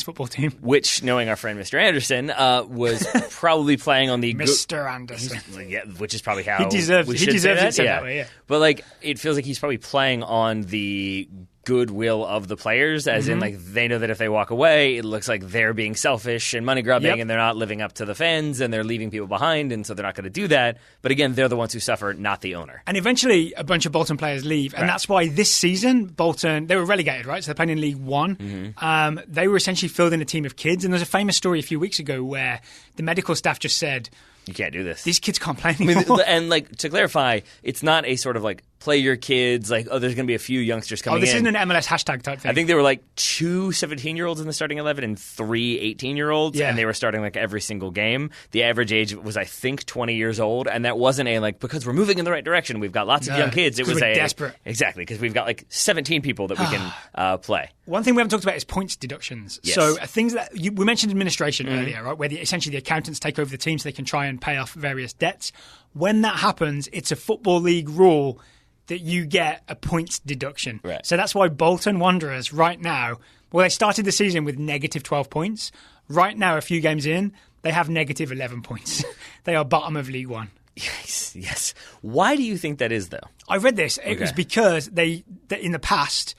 football team. Which, knowing our friend Mr. Anderson, was probably playing on the... Mr. Anderson. Yeah, which is probably how he deserves it that way, yeah. But like, it feels like he's probably playing on the goodwill of the players, as in like they know that if they walk away, it looks like they're being selfish and money grubbing and they're not living up to the fans and they're leaving people behind, and so they're not going to do that. But again, they're the ones who suffer, not the owner. And eventually a bunch of Bolton players leave, and that's why this season Bolton, they were relegated, right? So they're playing in League One. They were essentially filled in a team of kids, and there's a famous story a few weeks ago where the medical staff just said, you can't do this. These kids can't play anymore. I mean, and like, to clarify, it's not a sort of like play your kids, like, oh, there's going to be a few youngsters coming in. Oh, this isn't an MLS hashtag type thing. I think there were like 2 17-year-olds in the starting 11 and 3 18-year-olds, and they were starting like every single game. The average age was, I think, 20 years old, and that wasn't a like, because we're moving in the right direction, we've got lots of young kids. It was desperate. Exactly, because we've got like 17 people that we can play. One thing we haven't talked about is points deductions. Yes. So things that we mentioned administration earlier, right, where essentially the accountants take over the team so they can try and pay off various debts. When that happens, it's a Football League rule that you get a points deduction. Right. So that's why Bolton Wanderers right now, well, they started the season with negative 12 points. Right now, a few games in, they have negative 11 points. They are bottom of League One. Yes. Why do you think that is, though? I read this. It was because they in the past,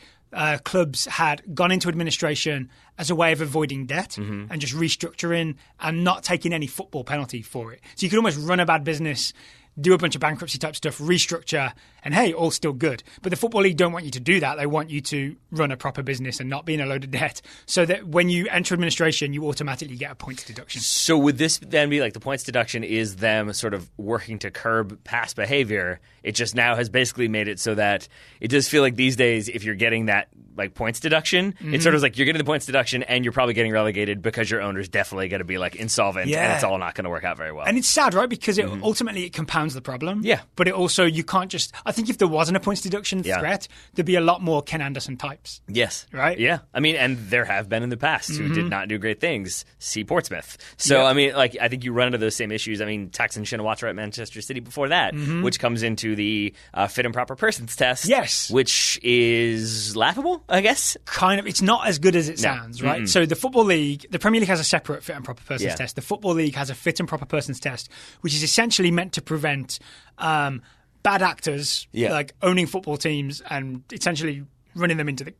clubs had gone into administration as a way of avoiding debt and just restructuring and not taking any football penalty for it. So you could almost run a bad business, do a bunch of bankruptcy type stuff, restructure, and hey, all still good. But the Football League don't want you to do that. They want you to run a proper business and not be in a load of debt, so that when you enter administration, you automatically get a points deduction. So would this then be like the points deduction is them sort of working to curb past behavior? It just now has basically made it so that it does feel like these days, if you're getting that like points deduction, it's sort of like you're getting the points deduction and you're probably getting relegated because your owner's definitely going to be like insolvent and it's all not going to work out very well. And it's sad, right? Because it ultimately it compounds the problem. Yeah. But it also, you can't just, I think if there wasn't a points deduction threat, there'd be a lot more Ken Anderson types. Yes. Right? Yeah. I mean, and there have been in the past who did not do great things. See Portsmouth. So, I mean, like, I think you run into those same issues. I mean, Taksin Shinawatra at Manchester City before that, which comes into the fit and proper persons test. Yes. Which is laughable, I guess. Kind of. It's not as good as it sounds, right? So the Football League, the Premier League has a separate fit and proper persons test. The Football League has a fit and proper persons test, which is essentially meant to prevent bad actors like owning football teams and essentially running them into the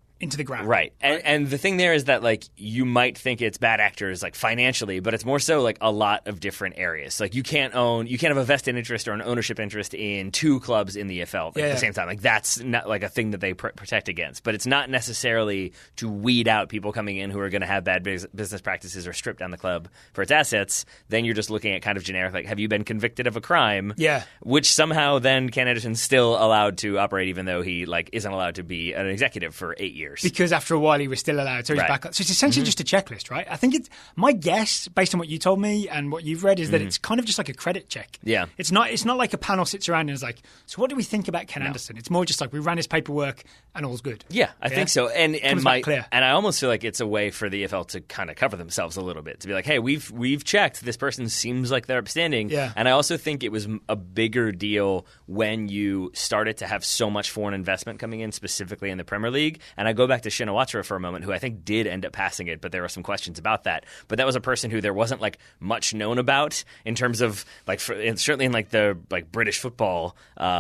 ground. Right. And the thing there is that, like, you might think it's bad actors, like, financially, but it's more so, like, a lot of different areas. Like, you can't have a vested interest or an ownership interest in two clubs in the EFL at the same time. Like, that's not, like, a thing that they protect against. But it's not necessarily to weed out people coming in who are going to have bad business practices or strip down the club for its assets. Then you're just looking at kind of generic, like, have you been convicted of a crime? Yeah. Which somehow then Ken Anderson's still allowed to operate, even though he, like, isn't allowed to be an executive for 8 years. Because after a while he was still allowed, so he's back up. So it's essentially just a checklist, right? I think my guess, based on what you told me and what you've read, is that it's kind of just like a credit check. Yeah. It's not like a panel sits around and is like, so what do we think about Ken Anderson? It's more just like we ran his paperwork and all's good. Yeah, I think so. And clear. And I almost feel like it's a way for the EFL to kind of cover themselves a little bit, to be like, hey, we've checked. This person seems like they're upstanding. Yeah. And I also think it was a bigger deal when you started to have so much foreign investment coming in, specifically in the Premier League. And I go back to Shinawatra for a moment, who I think did end up passing it, but there were some questions about that. But that was a person who there wasn't like much known about in terms of like, certainly in like the like British football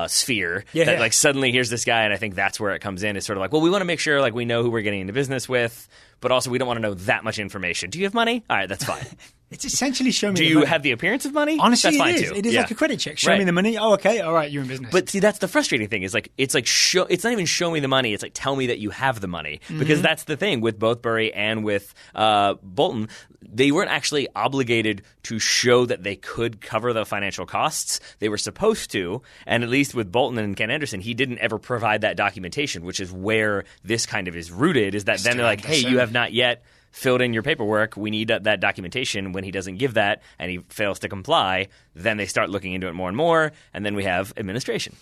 sphere. That like suddenly here's this guy, and I think that's where it comes in. It's sort of like, well, we want to make sure like we know who we're getting into business with, but also we don't want to know that much information. Do you have money? All right, that's fine. It's essentially show me Do the you money. have the appearance of money? Honestly, that's fine it is. too. It is like a credit check. Show me the money. Oh, okay. All right, you're in business. But see, that's the frustrating thing. Is like it's not even show me the money. It's like tell me that you have the money, because that's the thing with both Bury and with Bolton. They weren't actually obligated to show that they could cover the financial costs. They were supposed to, and at least with Bolton and Ken Anderson, he didn't ever provide that documentation, which is where this kind of is rooted. Is that then they're like, hey, you have not yet filled in your paperwork. We need that documentation. When he doesn't give that and he fails to comply, then they start looking into it more and more, and then we have administration.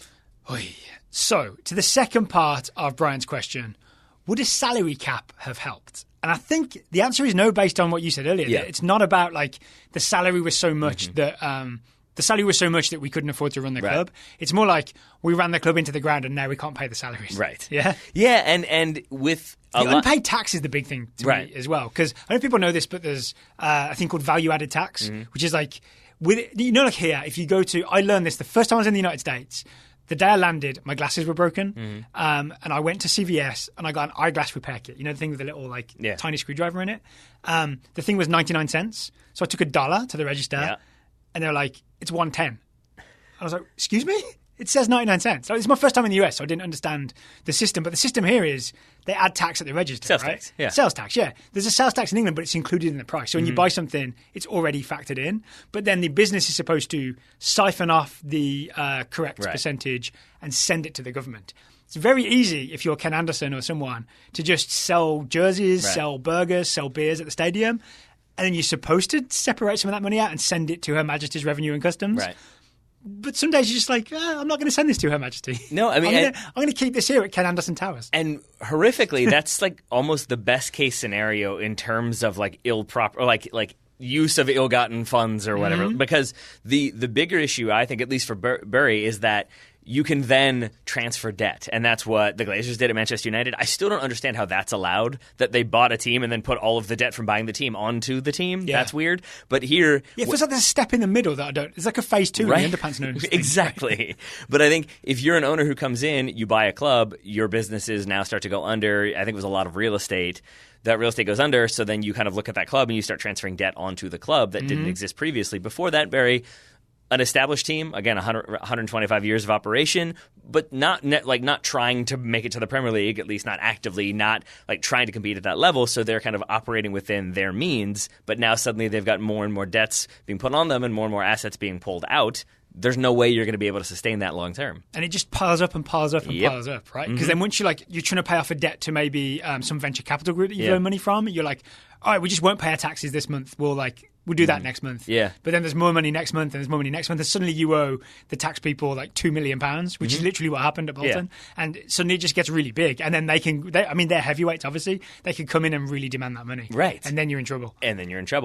So, to the second part of Brian's question, would a salary cap have helped? And I think the answer is no, based on what you said earlier. Yeah. It's not about like the salary was so much that we couldn't afford to run the club. It's more like we ran the club into the ground and now we can't pay the salaries. Right. Yeah. Yeah, and with the unpaid tax is the big thing to me as well, because I don't know if people know this, but there's a thing called value-added tax, which is like like here, if you go to, I learned this the first time I was in the United States. The day I landed, my glasses were broken, and I went to CVS and I got an eyeglass repair kit. You know, the thing with the little tiny screwdriver in it. The thing was 99 cents, so I took $1 to the register, and they were like, "It's $1.10." I was like, "Excuse me." It says 99 cents. So it's my first time in the US, so I didn't understand the system. But the system here is they add tax at the register, sales right? Tax, yeah. Sales tax, yeah. There's a sales tax in England, but it's included in the price. So when you buy something, it's already factored in. But then the business is supposed to siphon off the correct percentage and send it to the government. It's very easy if you're Ken Anderson or someone to just sell jerseys, sell burgers, sell beers at the stadium. And then you're supposed to separate some of that money out and send it to Her Majesty's Revenue and Customs. Right. But some days you're just like, I'm not going to send this to Her Majesty. No, I mean, I'm going to keep this here at Ken Anderson Towers. And horrifically, that's like almost the best case scenario in terms of like like use of ill-gotten funds or whatever. Because the bigger issue, I think, at least for Bury, is that you can then transfer debt. And that's what the Glazers did at Manchester United. I still don't understand how that's allowed, that they bought a team and then put all of the debt from buying the team onto the team. Yeah. That's weird. But here... Yeah, it feels like there's a step in the middle that I don't... It's like a phase two in the underpants notice. Exactly. But I think if you're an owner who comes in, you buy a club, your businesses now start to go under. I think it was a lot of real estate. That real estate goes under, so then you kind of look at that club and you start transferring debt onto the club that didn't exist previously. Before that, Bury... an established team, again, 125 years of operation, but not trying to make it to the Premier League, at least not actively, not like trying to compete at that level. So they're kind of operating within their means. But now suddenly they've got more and more debts being put on them and more assets being pulled out. There's no way you're going to be able to sustain that long term. And it just piles up and piles up and piles up, right? Because then once you're trying to pay off a debt to maybe some venture capital group that you've loaned money from, you're like, all right, we just won't pay our taxes this month. We'll do that next month. Yeah. But then there's more money next month, and there's more money next month, and suddenly you owe the tax people like £2 million, which is literally what happened at Bolton. Yeah. And suddenly it just gets really big. And then they're heavyweights, obviously. They can come in and really demand that money. Right. And then you're in trouble.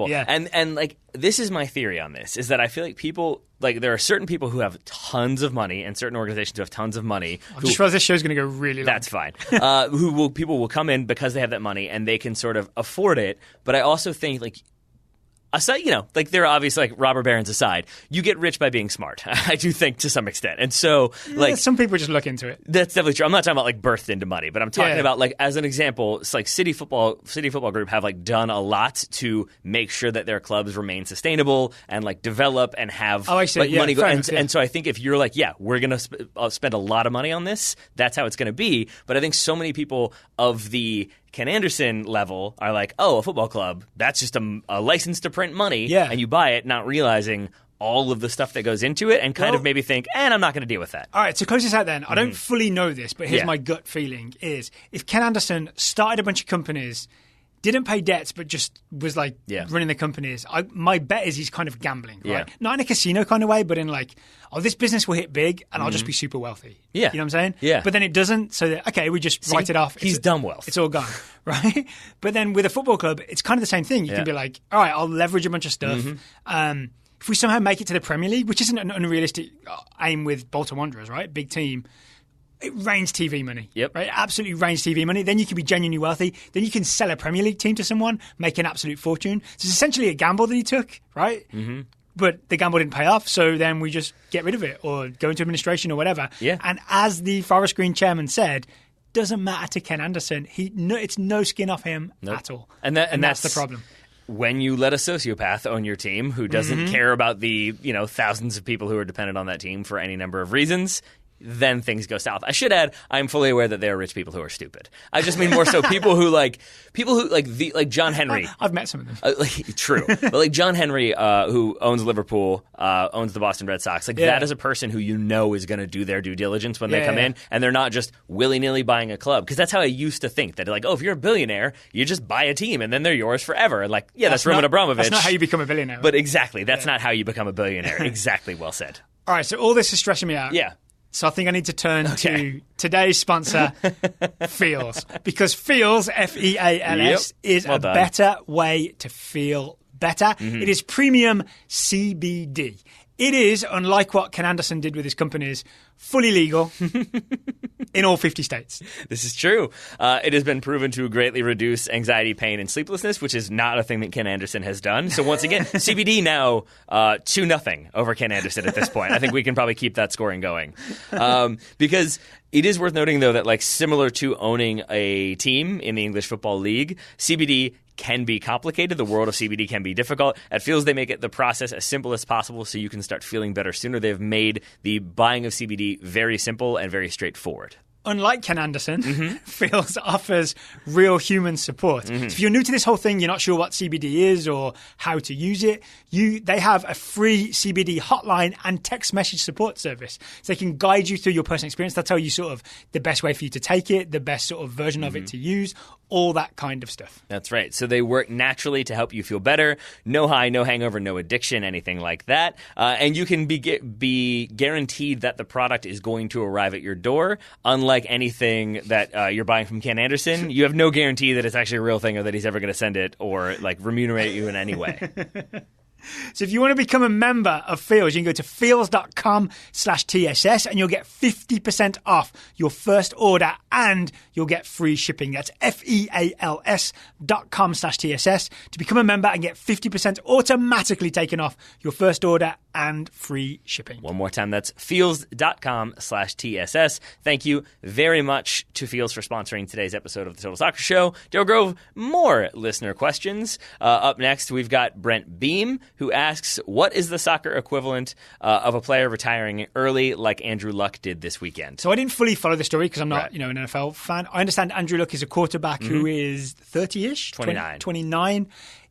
Yeah. And like, this is my theory on this, is that I feel like people, like, there are certain people who have tons of money and certain organizations who have tons of money. I just realized this show's going to go really long. That's fine. People will come in because they have that money and they can sort of afford it. But I also think, like, aside, like, there are obviously, like, robber barons aside, you get rich by being smart. I do think to some extent. And so, like, some people just look into it. That's definitely true. I'm not talking about, like, birthed into money, but I'm talking about, like, as an example, it's like City Football Group have, like, done a lot to make sure that their clubs remain sustainable and, like, develop and have money go. And so I think if you're like, we're going to spend a lot of money on this, that's how it's going to be. But I think so many people of the Ken Anderson level are like, oh, a football club, that's just a license to print money, and you buy it not realizing all of the stuff that goes into it and kind of maybe think, I'm not going to deal with that. All right, to close this out then, I don't fully know this, but here's my gut feeling is if Ken Anderson started a bunch of companies, didn't pay debts, but just was like running the companies, my bet is he's kind of gambling, right? Not in a casino kind of way, but in like, this business will hit big and I'll just be super wealthy. Yeah. You know what I'm saying? Yeah. But then it doesn't, so we just write it off. He's done wealth. It's all gone, right? But then with a football club, it's kind of the same thing. You can be like, all right, I'll leverage a bunch of stuff. If we somehow make it to the Premier League, which isn't an unrealistic aim with Bolton Wanderers, right? Big team. It rains TV money. Yep. Right? It absolutely rains TV money. Then you can be genuinely wealthy. Then you can sell a Premier League team to someone, make an absolute fortune. So it's essentially a gamble that he took, right? Mm-hmm. But the gamble didn't pay off, so then we just get rid of it or go into administration or whatever. Yeah. And as the Forest Green chairman said, doesn't matter to Ken Anderson. It's no skin off him at all. And that's the problem. When you let a sociopath own your team who doesn't care about the thousands of people who are dependent on that team for any number of reasons, then things go south. I should add, I'm fully aware that there are rich people who are stupid. I just mean more so people who like John Henry. I've met some of them. True. But like John Henry, who owns Liverpool, owns the Boston Red Sox, that is a person who is going to do their due diligence when they come in, and they're not just willy-nilly buying a club. Because that's how I used to think, that like, if you're a billionaire, you just buy a team and then they're yours forever. And like, that's Roman Abramovich. That's not how you become a billionaire. But exactly, that's not how you become a billionaire. Exactly, well said. All right, so all this is stressing me out. Yeah. So I think I need to turn to today's sponsor, Feals. Because Feals, Feals, is a better way to feel better. Mm-hmm. It is premium CBD. It is, unlike what Ken Anderson did with his companies, fully legal in all 50 states. This is true. It has been proven to greatly reduce anxiety, pain, and sleeplessness, which is not a thing that Ken Anderson has done. So once again, CBD now 2-0 over Ken Anderson at this point. I think we can probably keep that scoring going. Because it is worth noting, though, that like similar to owning a team in the English Football League, CBD can be complicated. The world of CBD can be difficult. At Feals, they make it the process as simple as possible so you can start feeling better sooner. They've made the buying of CBD very simple and very straightforward. Unlike Ken Anderson, Feals offers real human support. So if you're new to this whole thing, you're not sure what CBD is or how to use it, they have a free CBD hotline and text message support service. So they can guide you through your personal experience. They'll tell you sort of the best way for you to take it, the best sort of version of it to use, all that kind of stuff. That's right. So they work naturally to help you feel better. No high, no hangover, no addiction, anything like that. And you can be guaranteed that the product is going to arrive at your door. Unlike anything that you're buying from Ken Anderson, you have no guarantee that it's actually a real thing or that he's ever going to send it or like remunerate you in any way. So if you want to become a member of Feals, you can go to feals.com/TSS and you'll get 50% off your first order and you'll get free shipping. That's feals.com/TSS to become a member and get 50% automatically taken off your first order and free shipping. One more time, that's feels.com/TSS. Thank you very much to Feels for sponsoring today's episode of the Total Soccer Show. Dale Grove, more listener questions. Up next, we've got Brent Beam, who asks, what is the soccer equivalent of a player retiring early like Andrew Luck did this weekend? So I didn't fully follow the story because I'm not an NFL fan. I understand Andrew Luck is a quarterback who is 30-ish? 29.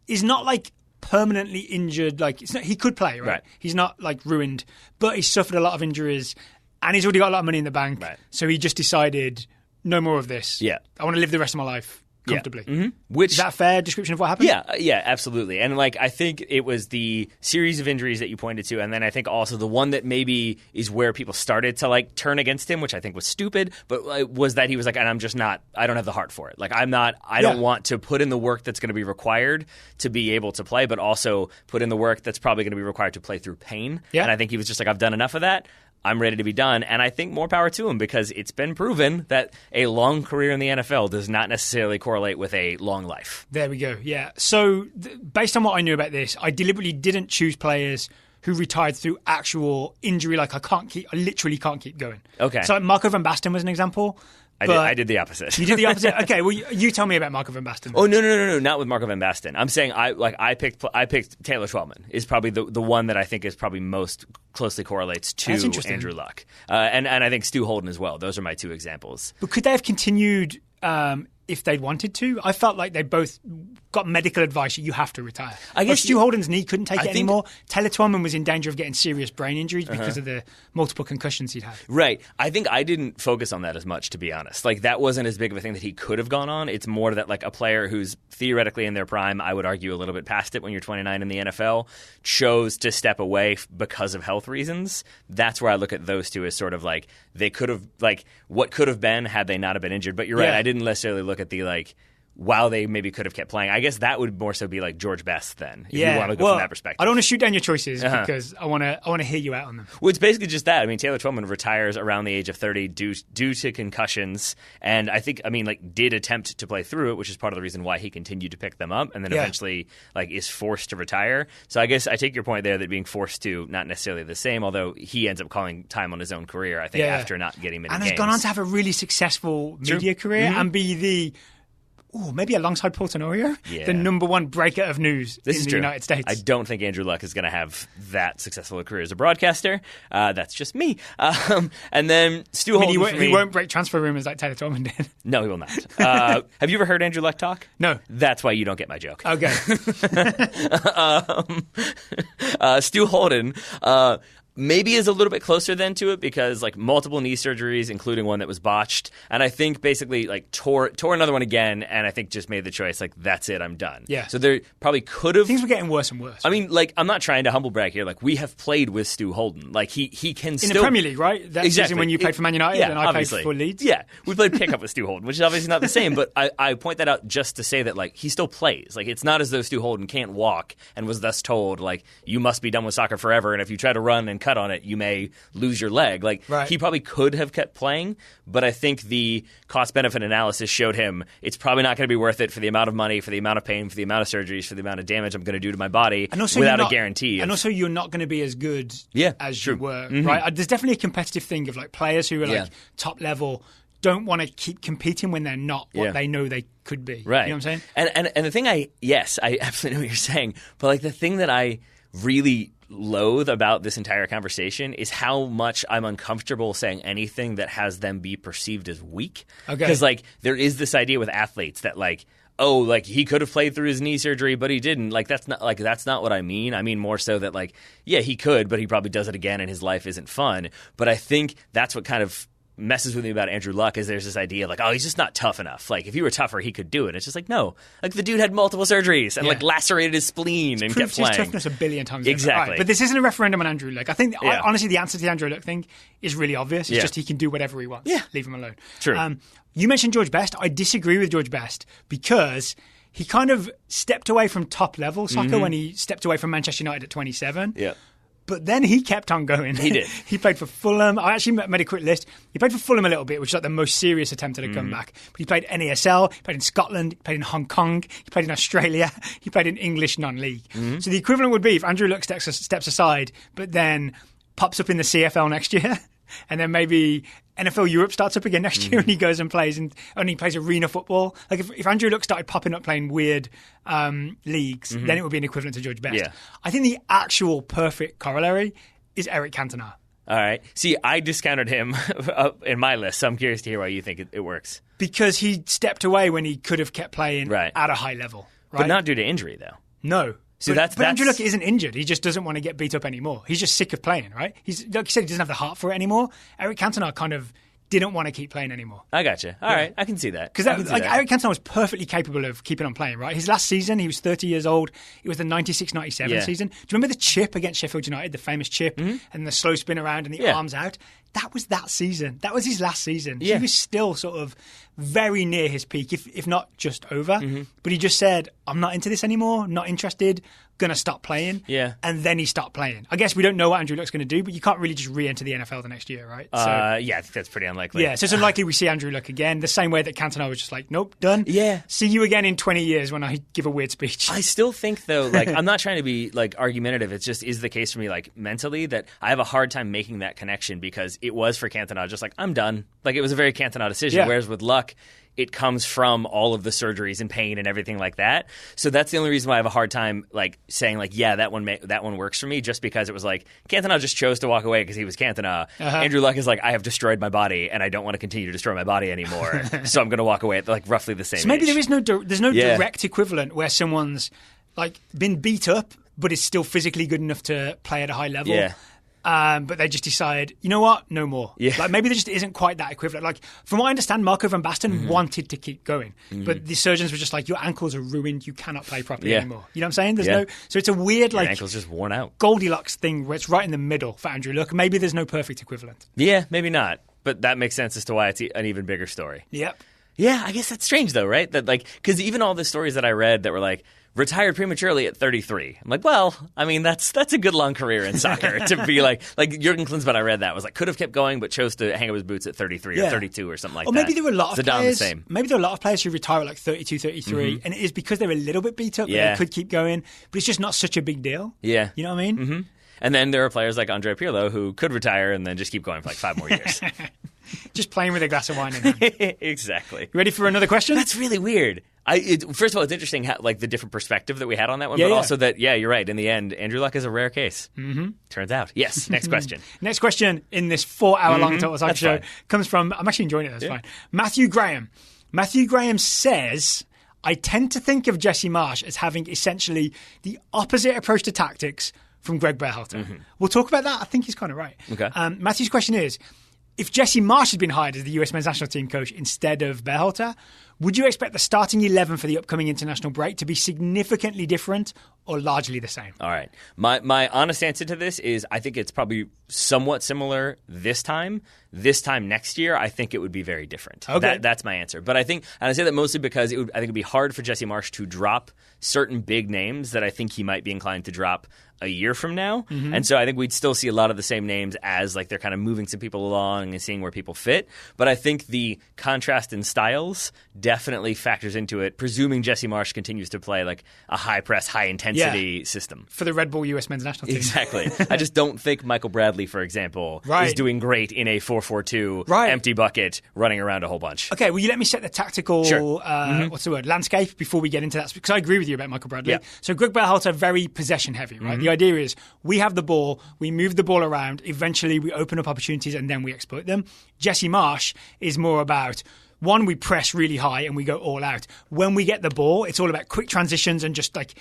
Is not like permanently injured. Like he could play, right? He's not like ruined, but he's suffered a lot of injuries and he's already got a lot of money in the bank. Right. So he just decided, no more of this. Yeah. I want to live the rest of my life comfortably. Yeah. Mm-hmm. Which, is that a fair description of what happened? Yeah, absolutely. And like I think it was the series of injuries that you pointed to, and then I think also the one that maybe is where people started to like turn against him, which I think was stupid, but was that he was like, and I'm just not, I don't have the heart for it. Like I don't want to put in the work that's going to be required to be able to play, but also put in the work that's probably going to be required to play through pain. Yeah. And I think he was just like, I've done enough of that. I'm ready to be done. And I think more power to him because it's been proven that a long career in the NFL does not necessarily correlate with a long life. There we go. Yeah. So based on what I knew about this, I deliberately didn't choose players who retired through actual injury. Like I literally can't keep going. Okay. So Marco van Basten was an example. I did the opposite. You did the opposite? Okay, well, you tell me about Marco van Basten. Oh, no, not with Marco van Basten. I'm saying I picked Taylor Schwellman is probably the one that I think is probably most closely correlates to Andrew Luck. And I think Stu Holden as well. Those are my two examples. But could they have continued if they'd wanted to? I felt like they both got medical advice. You have to retire. I guess Stu Holden's knee couldn't take it anymore. Taylor Twellman was in danger of getting serious brain injuries because of the multiple concussions he'd had. Right. I think I didn't focus on that as much, to be honest. Like that wasn't as big of a thing that he could have gone on. It's more that like a player who's theoretically in their prime, I would argue a little bit past it when you're 29 in the NFL, chose to step away because of health reasons. That's where I look at those two as sort of like they could have, like what could have been had they not have been injured. But you're right. I didn't necessarily look at the like, while they maybe could have kept playing. I guess that would more so be like George Best then, if you want to go from that perspective. I don't want to shoot down your choices because I want to hear you out on them. Well, it's basically just that. I mean, Taylor Twellman retires around the age of 30 due to concussions, and I think, did attempt to play through it, which is part of the reason why he continued to pick them up, and then eventually is forced to retire. So I guess I take your point there that being forced to, not necessarily the same, although he ends up calling time on his own career, I think, after not getting many games. And has gone on to have a really successful media career and be the... maybe alongside Paul Tenorio, the number one breaker of news in the United States. I don't think Andrew Luck is going to have that successful a career as a broadcaster. That's just me. And then Stu Holden. He won't break transfer rumors like Taylor Twellman did. No, he will not. Have you ever heard Andrew Luck talk? No. That's why you don't get my joke. Okay. Stu Holden. Maybe is a little bit closer then to it because like multiple knee surgeries, including one that was botched, and I think basically like tore another one again, and I think just made the choice like that's it, I'm done. Yeah. So there probably could have things were getting worse and worse. I mean, like I'm not trying to humble brag here. Like we have played with Stu Holden. Like he can still in the Premier League, right? That's exactly when you played for Man United and I played for Leeds. Yeah, we played pickup with Stu Holden, which is obviously not the same. But I point that out just to say that like he still plays. Like it's not as though Stu Holden can't walk and was thus told like you must be done with soccer forever, and if you try to run and cut on it, you may lose your leg. Like he probably could have kept playing, but I think the cost-benefit analysis showed him it's probably not going to be worth it for the amount of money, for the amount of pain, for the amount of surgeries, for the amount of damage I'm going to do to my body without a guarantee. And also you're not going to be as good as you were. Right? There's definitely a competitive thing of like players who are like top level don't want to keep competing when they're not what they know they could be. Right. You know what I'm saying? And the thing I absolutely know what you're saying, but like the thing that I really loathe about this entire conversation is how much I'm uncomfortable saying anything that has them be perceived as weak. Okay. Because like there is this idea with athletes that like, oh, like he could have played through his knee surgery, but he didn't. Like that's not what I mean. I mean more so that like, yeah, he could, but he probably does it again and his life isn't fun. But I think that's what kind of messes with me about Andrew Luck is there's this idea like, oh, he's just not tough enough. Like if he were tougher, he could do it. It's just like, no, like the dude had multiple surgeries and like lacerated his spleen and kept playing. His toughness a billion times. Exactly. Right, but this isn't a referendum on Andrew Luck. I think honestly the answer to the Andrew Luck thing is really obvious. It's just he can do whatever he wants. Yeah. Leave him alone. True. You mentioned George Best. I disagree with George Best because he kind of stepped away from top level soccer when he stepped away from Manchester United at 27. Yeah. But then he kept on going. He did. He played for Fulham. I actually made a quick list. He played for Fulham a little bit, which is like the most serious attempt at a comeback. But he played NASL, he played in Scotland, he played in Hong Kong, he played in Australia, he played in English non-league. So the equivalent would be if Andrew Luck steps aside, but then pops up in the CFL next year, and then maybe NFL Europe starts up again next year and he goes and plays arena football. Like if Andrew Luck started popping up playing weird leagues, then it would be an equivalent to George Best. Yeah. I think the actual perfect corollary is Eric Cantona. All right. See, I discounted him in my list, so I'm curious to hear why you think it works. Because he stepped away when he could have kept playing at a high level. Right? But not due to injury, though. No. So but Andrew Luck isn't injured. He just doesn't want to get beat up anymore. He's just sick of playing, right? He's like you said, he doesn't have the heart for it anymore. Eric Cantona kind of didn't want to keep playing anymore. I gotcha. All right, I can see that. Because Eric Cantona was perfectly capable of keeping on playing, right? His last season, he was 30 years old. It was the 96-97 season. Do you remember the chip against Sheffield United, the famous chip, and the slow spin around and the arms out? That was that season. That was his last season. Yeah. He was still sort of very near his peak, if not just over. But he just said, I'm not into this anymore, not interested, going to stop playing. Yeah. And then he stopped playing. I guess we don't know what Andrew Luck's going to do, but you can't really just re-enter the NFL the next year, right? Yeah, I think that's pretty unlikely. Yeah, so it's unlikely we see Andrew Luck again, the same way that Cantona was just like, nope, done. Yeah. See you again in 20 years when I give a weird speech. I still think, though, like, I'm not trying to be, like, argumentative. It just is the case for me, like, mentally, that I have a hard time making that connection because it was for Cantona just like, I'm done. Like, it was a very Cantona decision, whereas with Luck, it comes from all of the surgeries and pain and everything like that. So that's the only reason why I have a hard time like saying like, yeah, that one works for me, just because it was like Cantona just chose to walk away because he was Cantona. Andrew Luck is like, I have destroyed my body and I don't want to continue to destroy my body anymore, so I'm going to walk away at like roughly the same. So maybe age. there's no direct equivalent where someone's like been beat up but is still physically good enough to play at a high level. Yeah. But they just decide, you know what, no more. Yeah. Like maybe there just isn't quite that equivalent. Like from what I understand, Marco van Basten wanted to keep going, but the surgeons were just like, your ankles are ruined, you cannot play properly anymore. You know what I'm saying? So it's a weird your like ankle's just worn out Goldilocks thing where it's right in the middle for Andrew Luck. Maybe there's no perfect equivalent. Yeah, maybe not. But that makes sense as to why it's an even bigger story. Yep. Yeah, I guess that's strange though, right? That like, because even all the stories that I read that were like, retired prematurely at 33. I'm like, well, I mean, that's a good long career in soccer to be like Jurgen Klinsmann. I read that was like could have kept going, but chose to hang up his boots at 33 or 32 or something like that. Or maybe there were a lot of players. The same. Maybe there were a lot of players who retire at like 32, 33, and it is because they're a little bit beat up. Yeah, they could keep going, but it's just not such a big deal. Yeah, you know what I mean. Mm-hmm. And then there are players like Andre Pirlo who could retire and then just keep going for like 5 more years. Just playing with a glass of wine in hand. Exactly. You ready for another question? That's really weird. First of all, it's interesting how, like the different perspective that we had on that one, but also that, you're right. In the end, Andrew Luck is a rare case. Turns out. Yes. Next question. Next question in this 4-hour-long Total Soccer show comes from, I'm actually enjoying it, that's fine, Matthew Graham. Matthew Graham says, I tend to think of Jesse Marsch as having essentially the opposite approach to tactics from Gregg Berhalter. We'll talk about that. I think he's kind of right. Okay. Matthew's question is, if Jesse Marsch had been hired as the US men's national team coach instead of Berhalter, would you expect the starting 11 for the upcoming international break to be significantly different or largely the same? All right. My honest answer to this is I think it's probably somewhat similar this time. This time next year, I think it would be very different. Okay. That's my answer. But I think, and I say that mostly because I think it would be hard for Jesse Marsch to drop certain big names that I think he might be inclined to drop a year from now. And so I think we'd still see a lot of the same names as like they're kind of moving some people along and seeing where people fit. But I think the contrast in styles definitely factors into it, presuming Jesse Marsch continues to play like a high press, high intensity system. For the Red Bull US men's national team. Exactly. I just don't think Michael Bradley, for example, is doing great in a 4-4-2 empty bucket running around a whole bunch. Okay, will you let me set the tactical landscape before we get into that? Because I agree with you about Michael Bradley. So Gregg Berhalter, very possession heavy, right? The idea is we have the ball, we move the ball around, eventually we open up opportunities and then we exploit them. Jesse Marsch is more about, one, we press really high and we go all out. When we get the ball, it's all about quick transitions and just like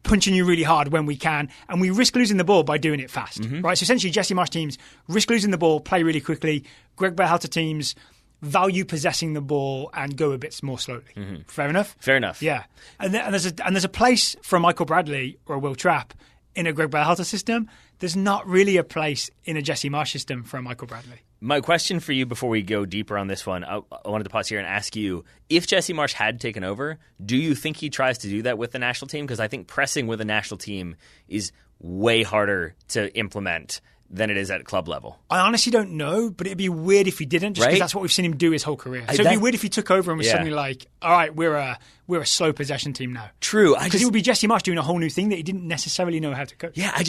punching you really hard when we can, and we risk losing the ball by doing it fast, right? So essentially Jesse Marsch teams risk losing the ball, play really quickly. Gregg Berhalter teams value possessing the ball and go a bit more slowly. Fair enough? Fair enough. Yeah. And there's a place for a Michael Bradley or a Will Trapp in a Gregg Berhalter system. There's not really a place in a Jesse Marsch system for a Michael Bradley. My question for you before we go deeper on this one, I wanted to pause here and ask you, if Jesse Marsch had taken over, do you think he tries to do that with the national team? Because I think pressing with a national team is way harder to implement than it is at club level? I honestly don't know, but it'd be weird if he didn't, just because that's what we've seen him do his whole career. So it'd be weird if he took over and was suddenly like, all right, we're a slow possession team now. True. Because it would be Jesse Marsch doing a whole new thing that he didn't necessarily know how to coach. Yeah,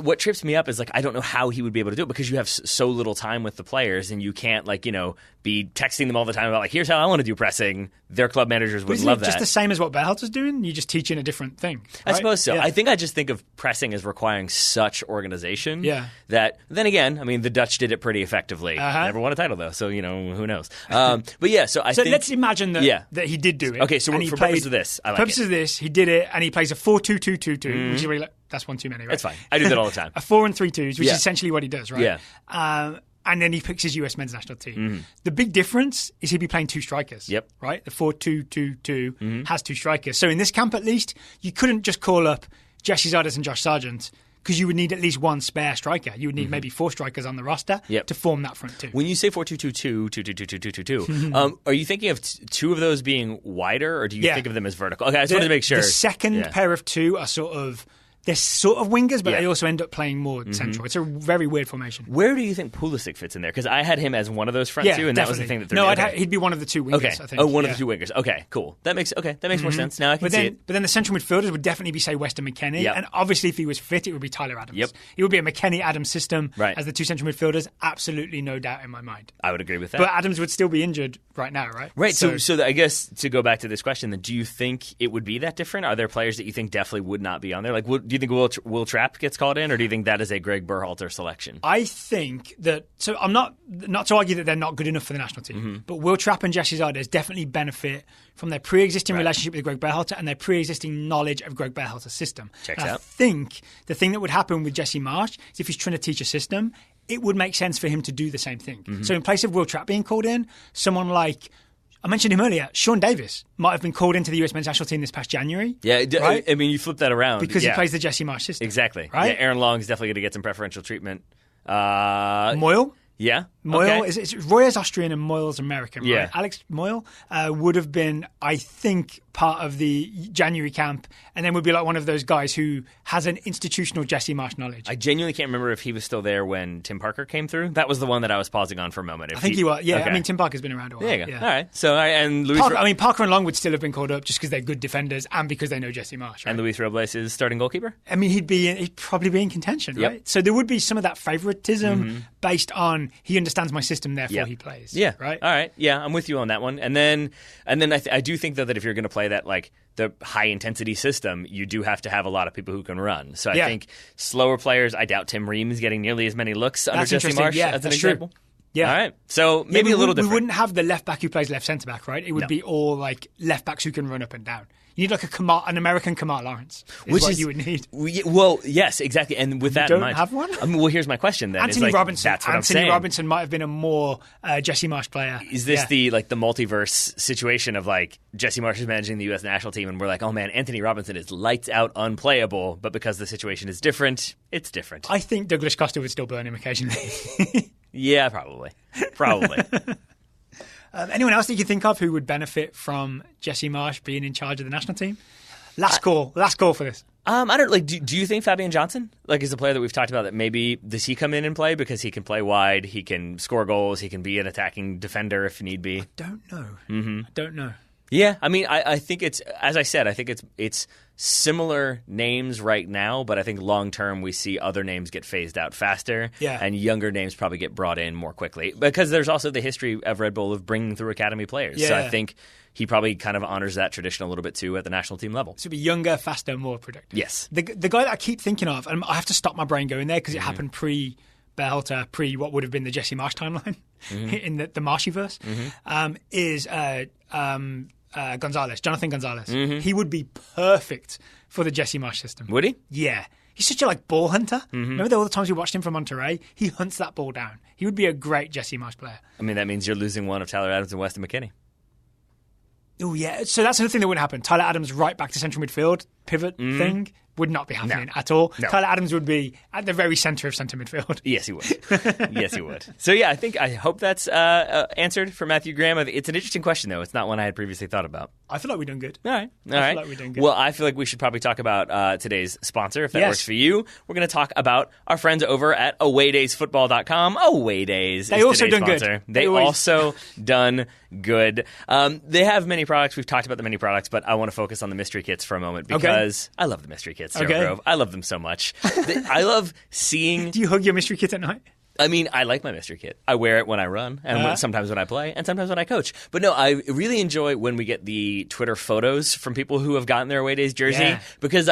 what trips me up is like I don't know how he would be able to do it because you have so little time with the players and you can't be texting them all the time about like, here's how I want to do pressing. Their club managers would love that. Just the same as what Berhalter's doing? You just teach in a different thing. Right? I suppose so. Yeah. I just think of pressing as requiring such organization that then again, I mean, the Dutch did it pretty effectively. Never won a title though, so who knows. But yeah, so think, let's imagine that he did do it. Okay, so for purposes of this, I like purposes of this, he did it, and he plays a 4-2-2-2-2, which is really that's one too many, right? That's fine. I do that all the time. A 4 and 3-2s, which is essentially what he does, right? Yeah. And then he picks his US men's national team. The big difference is he'd be playing two strikers. Yep. Right? The 4-2-2-2 has two strikers. So in this camp, at least, you couldn't just call up Jesse Zardes and Josh Sargent because you would need at least one spare striker. You would need maybe four strikers on the roster to form that front two. When you say 4-2-2-2, 2-2-2-2-2-2, are you thinking of two of those being wider, or do you think of them as vertical? Okay, I just wanted to make sure. The second pair of two are they're sort of wingers, but they also end up playing more central. It's a very weird formation. Where do you think Pulisic fits in there? Because I had him as one of those front two, and that was the thing that threw me. He'd be one of the two wingers, I think. Oh, one of the two wingers. Okay, cool. That makes more sense. Now I can see it. But then the central midfielders would definitely be, say, Weston McKennie. And obviously, if he was fit, it would be Tyler Adams. Yep. It would be a McKennie-Adams system as the two central midfielders. Absolutely no doubt in my mind. I would agree with that. But Adams would still be injured right now, right? Right. So I guess to go back to this question, then, do you think it would be that different? Are there players that you think definitely would not be on there? Like, do you think Will Trapp gets called in, or do you think that is a Gregg Berhalter selection? I think that. So I'm not to argue that they're not good enough for the national team, but Will Trapp and Jesse Zardes definitely benefit from their pre-existing relationship with Gregg Berhalter and their pre-existing knowledge of Gregg Berhalter's system. Checks out. I think the thing that would happen with Jesse Marsch is if he's trying to teach a system, it would make sense for him to do the same thing. So in place of Will Trapp being called in, someone like, I mentioned him earlier, Sean Davis might have been called into the US men's national team this past January. Yeah, right? I mean, you flip that around. Because he plays the Jesse Marsch system. Exactly. Right? Yeah, Aaron Long's definitely going to get some preferential treatment. Moyle? Yeah. Moyle, Roy is Austrian and Moyle's American, right? Yeah. Alex Moyle would have been, I think, part of the January camp, and then would be like one of those guys who has an institutional Jesse Marsch knowledge. I genuinely can't remember if he was still there when Tim Parker came through. That was the one that I was pausing on for a moment. I think he was. Yeah, okay. I mean, Tim Parker's been around a while. There you go. Yeah. All right. So, and Luis Parker and Long would still have been called up just because they're good defenders and because they know Jesse Marsch. Right? And Luis Robles is starting goalkeeper? I mean, he'd probably be in contention, right? So there would be some of that favoritism based on he understands my system, therefore he plays. Yeah. Right? All right. Yeah, I'm with you on that one. And then I do think, though, that if you're going to play that, like, the high-intensity system, you do have to have a lot of people who can run. So I think slower players, I doubt Tim Ream's getting nearly as many looks under Jesse Marsch as an example. True. Yeah. All right. So maybe a little different. We wouldn't have the left-back who plays left centre-back, right? It would be all, like, left-backs who can run up and down. You need like an American Kamar Lawrence, which is what you would need. Well, yes, exactly. And with that in mind, don't have one? Well, here's my question then. Anthony Robinson. That's what I'm saying. Anthony Robinson might have been a more Jesse Marsch player. Is this the multiverse situation of like Jesse Marsch is managing the U.S. national team and we're like, oh man, Anthony Robinson is lights out unplayable, but because the situation is different, it's different. I think Douglas Costa would still burn him occasionally. Yeah, probably. Anyone else that you can think of who would benefit from Jesse Marsch being in charge of the national team? Last call for this. I don't like. Do you think Fabian Johnson is a player that we've talked about that maybe does he come in and play because he can play wide, he can score goals, he can be an attacking defender if need be? I don't know. I don't know. Yeah, I mean, I think it's, as I said, I think it's similar names right now, but I think long term we see other names get phased out faster, and younger names probably get brought in more quickly because there's also the history of Red Bull of bringing through academy players. So I think he probably kind of honors that tradition a little bit too at the national team level. So be younger, faster, more productive. Yes. The guy that I keep thinking of, and I have to stop my brain going there because it happened pre-Berhalter, pre what would have been the Jesse Marsch timeline in the Marshiverse, is Jonathan Gonzalez. He would be perfect for the Jesse Marsch system. Would he? Yeah. He's such a ball hunter. Remember all the times we watched him from Monterrey? He hunts that ball down. He would be a great Jesse Marsch player. I mean, that means you're losing one of Tyler Adams and Weston McKennie. Oh, yeah. So that's another thing that wouldn't happen. Tyler Adams right back to central midfield, pivot thing, would not be happening at all. No. Tyler Adams would be at the very centre of centre midfield. Yes, he would. Yes, he would. So, yeah, I hope that's answered for Matthew Graham. It's an interesting question, though. It's not one I had previously thought about. I feel like we're doing good. All right. I feel like we're doing good. Well, I feel like we should probably talk about today's sponsor, if that works for you. We're going to talk about our friends over at AwayDaysFootball.com. AwayDays They also done good. They also done good. They have many products. We've talked about the many products, but I want to focus on the mystery kits for a moment because I love the mystery kits, Sarah Grove. I love them so much. I love seeing... Do you hug your mystery kit at night? I mean, I like my mystery kit. I wear it when I run, and sometimes when I play, and sometimes when I coach. But no, I really enjoy when we get the Twitter photos from people who have gotten their AwayDays jersey, because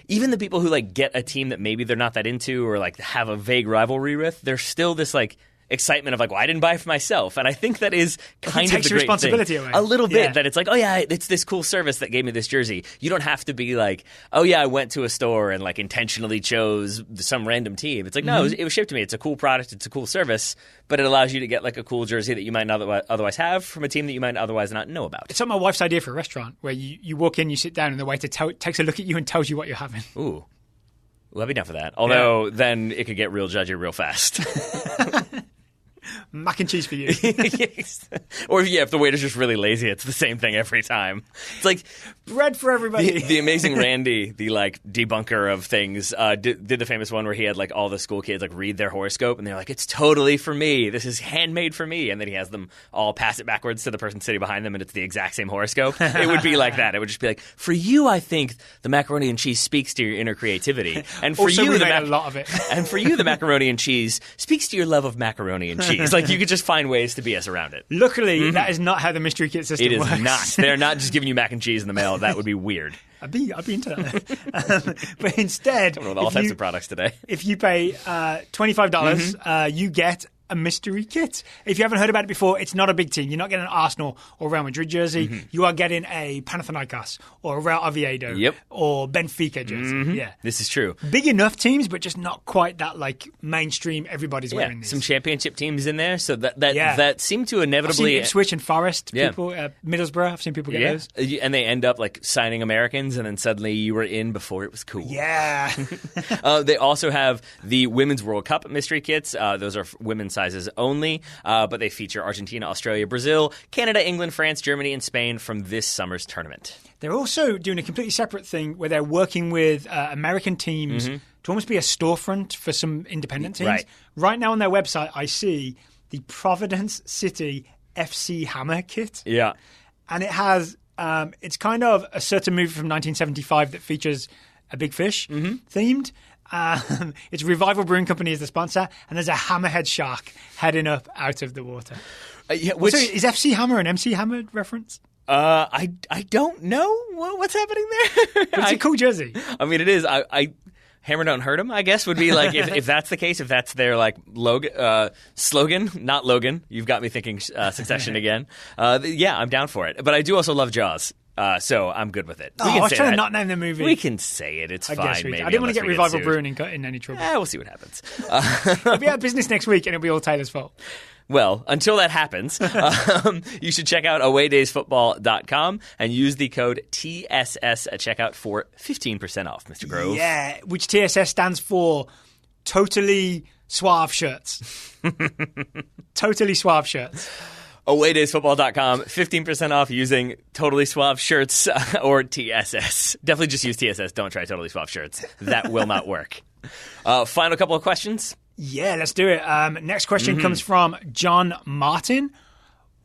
even the people who like get a team that maybe they're not that into or like have a vague rivalry with, there's still this like excitement of like, well, I didn't buy it for myself. And I think that is kind of the great responsibility thing. Away. A little bit that it's like, oh yeah, it's this cool service that gave me this jersey. You don't have to be like, oh yeah, I went to a store and like intentionally chose some random team. It's like, no, it was shipped to me. It's a cool product. It's a cool service, but it allows you to get like a cool jersey that you might not otherwise have from a team that you might otherwise not know about. It's like my wife's idea for a restaurant where you walk in, you sit down, and the waiter takes a look at you and tells you what you're having. Ooh. Well, I'd be down for that. Although then it could get real judgy real fast. Mac and cheese for you. Or if the waiter's just really lazy, it's the same thing every time. It's like bread for everybody. The amazing Randy, the like debunker of things, did the famous one where he had like all the school kids like read their horoscope and they're like, it's totally for me. This is handmade for me. And then he has them all pass it backwards to the person sitting behind them and it's the exact same horoscope. It would be like that. It would just be like, for you, I think the macaroni and cheese speaks to your inner creativity. And for also, you, a lot of it. And for you, the macaroni and cheese speaks to your love of macaroni and cheese. Like you could just find ways to BS around it. Luckily, that is not how the mystery kit system works. It is not. They're not just giving you mac and cheese in the mail. That would be weird. I'd be into that. But instead, coming with all types of products today. If you pay $25, you get a mystery kit. If you haven't heard about it before, it's not a big team. You're not getting an Arsenal or Real Madrid jersey. You are getting a Panathinaikos or a Real Oviedo or Benfica jersey. Yeah, this is true. Big enough teams, but just not quite that like mainstream. Everybody's wearing these. Some championship teams in there, so that seem to inevitably. I've seen Ipswich and Forest people, Middlesbrough. I've seen people get those, and they end up like signing Americans, and then suddenly you were in before it was cool. Yeah. They also have the Women's World Cup mystery kits. Those are women's sizes only, but they feature Argentina, Australia, Brazil, Canada, England, France, Germany, and Spain from this summer's tournament. They're also doing a completely separate thing where they're working with American teams to almost be a storefront for some independent teams. Right now on their website, I see the Providence City FC Hammer kit. Yeah. And it has, it's kind of a certain movie from 1975 that features a big fish themed. It's Revival Brewing Company is the sponsor, and there's a hammerhead shark heading up out of the water. Which is FC Hammer an MC Hammer reference? I don't know what's happening there. But it's a cool jersey. I mean, it is. I Hammer don't hurt him, I guess, would be like if that's the case, if that's their like slogan, not Logan. You've got me thinking Succession again. Yeah, I'm down for it. But I do also love Jaws. So I'm good with it. I was trying to not name the movie. We can say it. It's fine. Maybe. I didn't want to get Revival Brewing in any trouble. We'll see what happens. We'll be out of business next week, and it'll be all Taylor's fault. Well, until that happens, you should check out AwayDaysFootball.com and use the code TSS at checkout for 15% off, Mr. Grove. Yeah, which TSS stands for Totally Suave Shirts. Totally Suave Shirts. AwayDaysFootball.com, 15% off using Totally Suave Shirts or TSS. Definitely just use TSS. Don't try Totally Suave Shirts. That will not work. Final couple of questions. Yeah, let's do it. Next question comes from John Martin.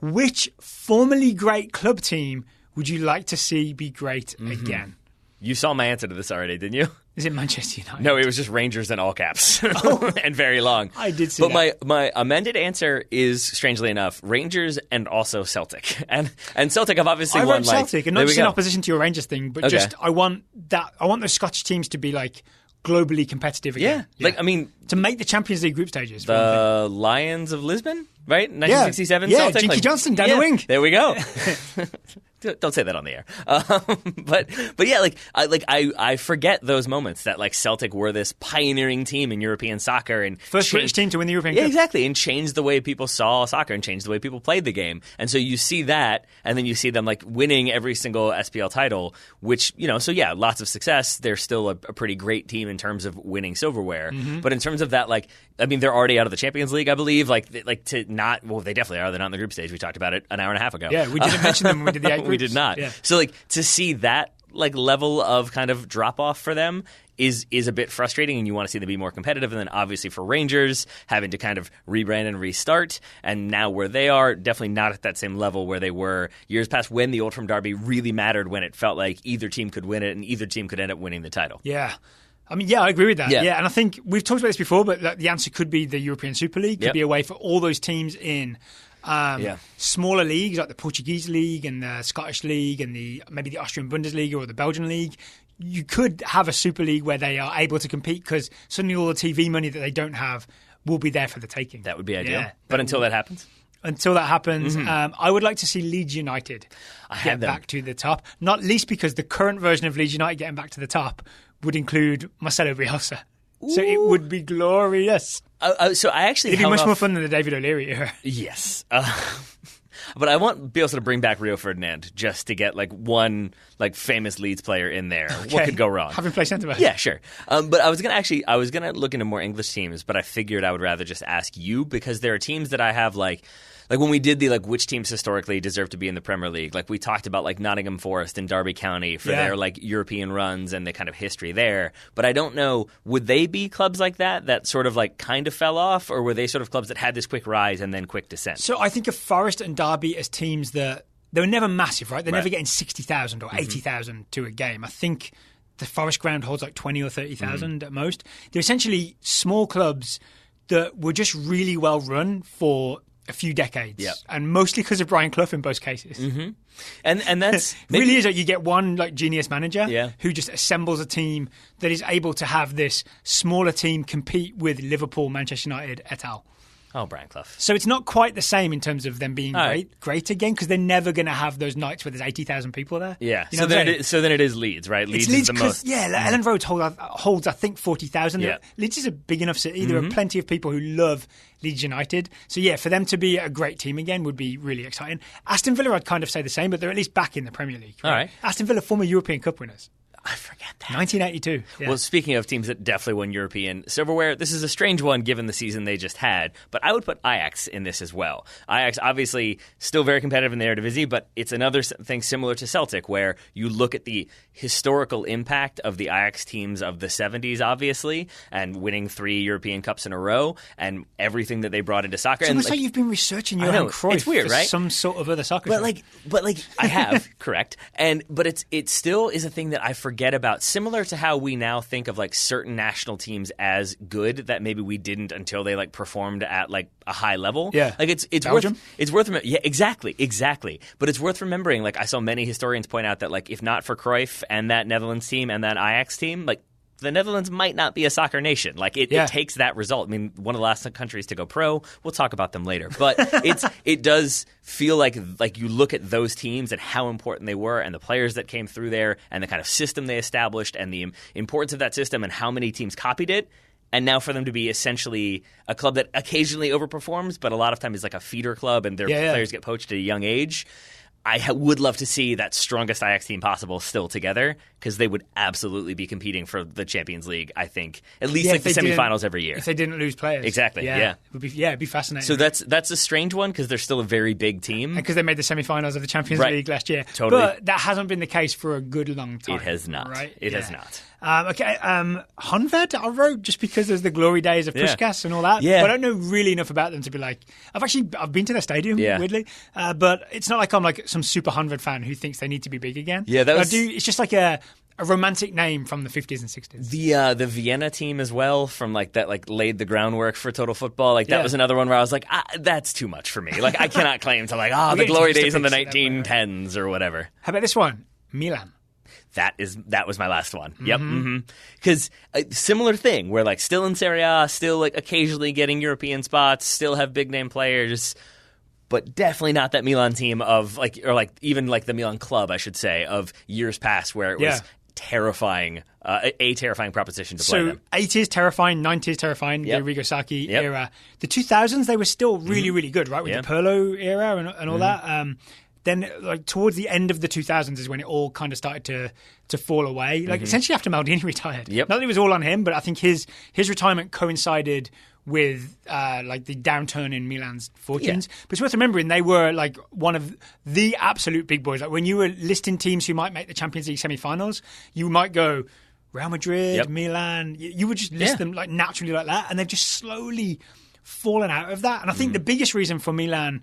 Which formerly great club team would you like to see be great again? You saw my answer to this already, didn't you? Is it Manchester United? No, it was just Rangers in all caps and very long. I did see that. But my amended answer is, strangely enough, Rangers and also Celtic. And Celtic have obviously won Celtic, and not just in opposition to your Rangers thing, but just I want those Scottish teams to be like globally competitive again. Yeah. Like, I mean, to make the Champions League group stages. The Lions of Lisbon, right? 1967 Celtic. Jinky Johnson down the wing. There we go. Don't say that on the air. But yeah, I forget those moments that like Celtic were this pioneering team in European soccer and first British team to win the European Cup. Exactly, and changed the way people saw soccer and changed the way people played the game. And so you see that, and then you see them like winning every single SPL title, which so yeah, lots of success. They're still a pretty great team in terms of winning silverware. Mm-hmm. But in terms of that, like I mean, they're already out of the Champions League, I believe. Like to not they definitely are. They're not in the group stage. We talked about it an hour and a half ago. Yeah, we didn't mention them when we did the 8 groups. We did not. Yeah. So like to see that like level of kind of drop off for them is a bit frustrating, and you want to see them be more competitive. And then obviously for Rangers, having to kind of rebrand and restart, and now where they are, definitely not at that same level where they were years past when the Old Firm Derby really mattered, when it felt like either team could win it and either team could end up winning the title. Yeah. I mean, yeah, I agree with that. Yeah, and I think we've talked about this before, but the answer could be the European Super League, could be a way for all those teams in smaller leagues like the Portuguese League and the Scottish League and maybe the Austrian Bundesliga or the Belgian League. You could have a Super League where they are able to compete because suddenly all the TV money that they don't have will be there for the taking. That would be ideal. Yeah, but until that happens? Until that happens, I would like to see Leeds United get back to the top, not least because the current version of Leeds United getting back to the top would include Marcelo Bielsa. Ooh. So it would be glorious. So I actually it'd be much more fun than the David O'Leary era. Yes. But I want Bielsa to bring back Rio Ferdinand just to get like one like famous Leeds player in there. Okay. What could go wrong? Have him play centre back. Yeah, sure. But I was gonna look into more English teams, but I figured I would rather just ask you because there are teams that I have like when we did the like which teams historically deserve to be in the Premier League, like we talked about like Nottingham Forest and Derby County for their like European runs and the kind of history there. But I don't know, would they be clubs like that sort of like kind of fell off, or were they sort of clubs that had this quick rise and then quick descent? So I think of Forest and Derby as teams that they were never massive, right? They're never getting 60,000 or 80,000 to a game. I think the Forest ground holds like 20 or 30,000 at most. They're essentially small clubs that were just really well run for a few decades, and mostly because of Brian Clough in both cases. Mm-hmm. And that's really is that you get one like genius manager who just assembles a team that is able to have this smaller team compete with Liverpool, Manchester United, et al. Oh, Brian Clough. So it's not quite the same in terms of them being great again, because they're never going to have those nights where there's 80,000 people there. Yeah. You know so then it is Leeds, right? Leeds is the most. Yeah, Ellen Road holds I think 40,000. Yeah. Leeds is a big enough city. There are plenty of people who love Leeds United. So yeah, for them to be a great team again would be really exciting. Aston Villa, I'd kind of say the same, but they're at least back in the Premier League. Right? All right. Aston Villa, former European Cup winners. I forget that. 1982. Yeah. Well, speaking of teams that definitely won European silverware, this is a strange one given the season they just had, but I would put Ajax in this as well. Ajax obviously still very competitive in the Eredivisie, but it's another thing similar to Celtic where you look at the historical impact of the Ajax teams of the 70s, obviously, and winning 3 European Cups in a row and everything that they brought into soccer. It's almost like you've been researching Johan Cruyff. It's weird, right? Some sort of other soccer. But I have, correct. But it still is a thing that I forget about, similar to how we now think of like certain national teams as good that maybe we didn't until they like performed at like a high level. Yeah, like it's worth yeah, exactly. But it's worth remembering. Like I saw many historians point out that like if not for Cruyff and that Netherlands team and that Ajax team, like the Netherlands might not be a soccer nation. Like it takes that result. I mean, one of the last countries to go pro. We'll talk about them later. But it does feel like you look at those teams and how important they were and the players that came through there and the kind of system they established and the importance of that system and how many teams copied it. And now for them to be essentially a club that occasionally overperforms, but a lot of time is like a feeder club and their players get poached at a young age. I would love to see that strongest Ajax team possible still together because they would absolutely be competing for the Champions League, I think. At least like the semifinals every year. If they didn't lose players. Exactly, yeah. It'd be fascinating. So that's a strange one because they're still a very big team. And because they made the semifinals of the Champions League last year. Totally. But that hasn't been the case for a good long time. It has not. Right? It has not. Honved, I wrote just because there's the glory days of Puskas and all that. Yeah. But I don't know really enough about them to be like, I've been to their stadium, weirdly. But it's not like I'm like some super Honved fan who thinks they need to be big again. Yeah, it's just like a romantic name from the 50s and 60s. The Vienna team as well from like that like laid the groundwork for total football. Like that was another one where I was like, that's too much for me. Like I cannot claim to like the glory days in the 1910s or whatever. How about this one? Milan. That was my last one. Yep. Because similar thing where like still in Serie A, still like occasionally getting European spots, still have big name players, but definitely not that Milan team of even the Milan club, I should say, of years past where it was terrifying, a terrifying proposition to play them. So 80s terrifying, 90s terrifying, the Arrigo Sacchi era. The 2000s, they were still really, really good, right? With the Pirlo era and all that. Then, towards the end of the 2000s is when it all kind of started to fall away. Essentially after Maldini retired. Not that it was all on him, but I think his retirement coincided with the downturn in Milan's fortunes. But it's worth remembering they were one of the absolute big boys. When you were listing teams who might make the Champions League semi-finals, you might go Real Madrid, Milan. You would just list them naturally like that, and they've just slowly fallen out of that. And I think the biggest reason for Milan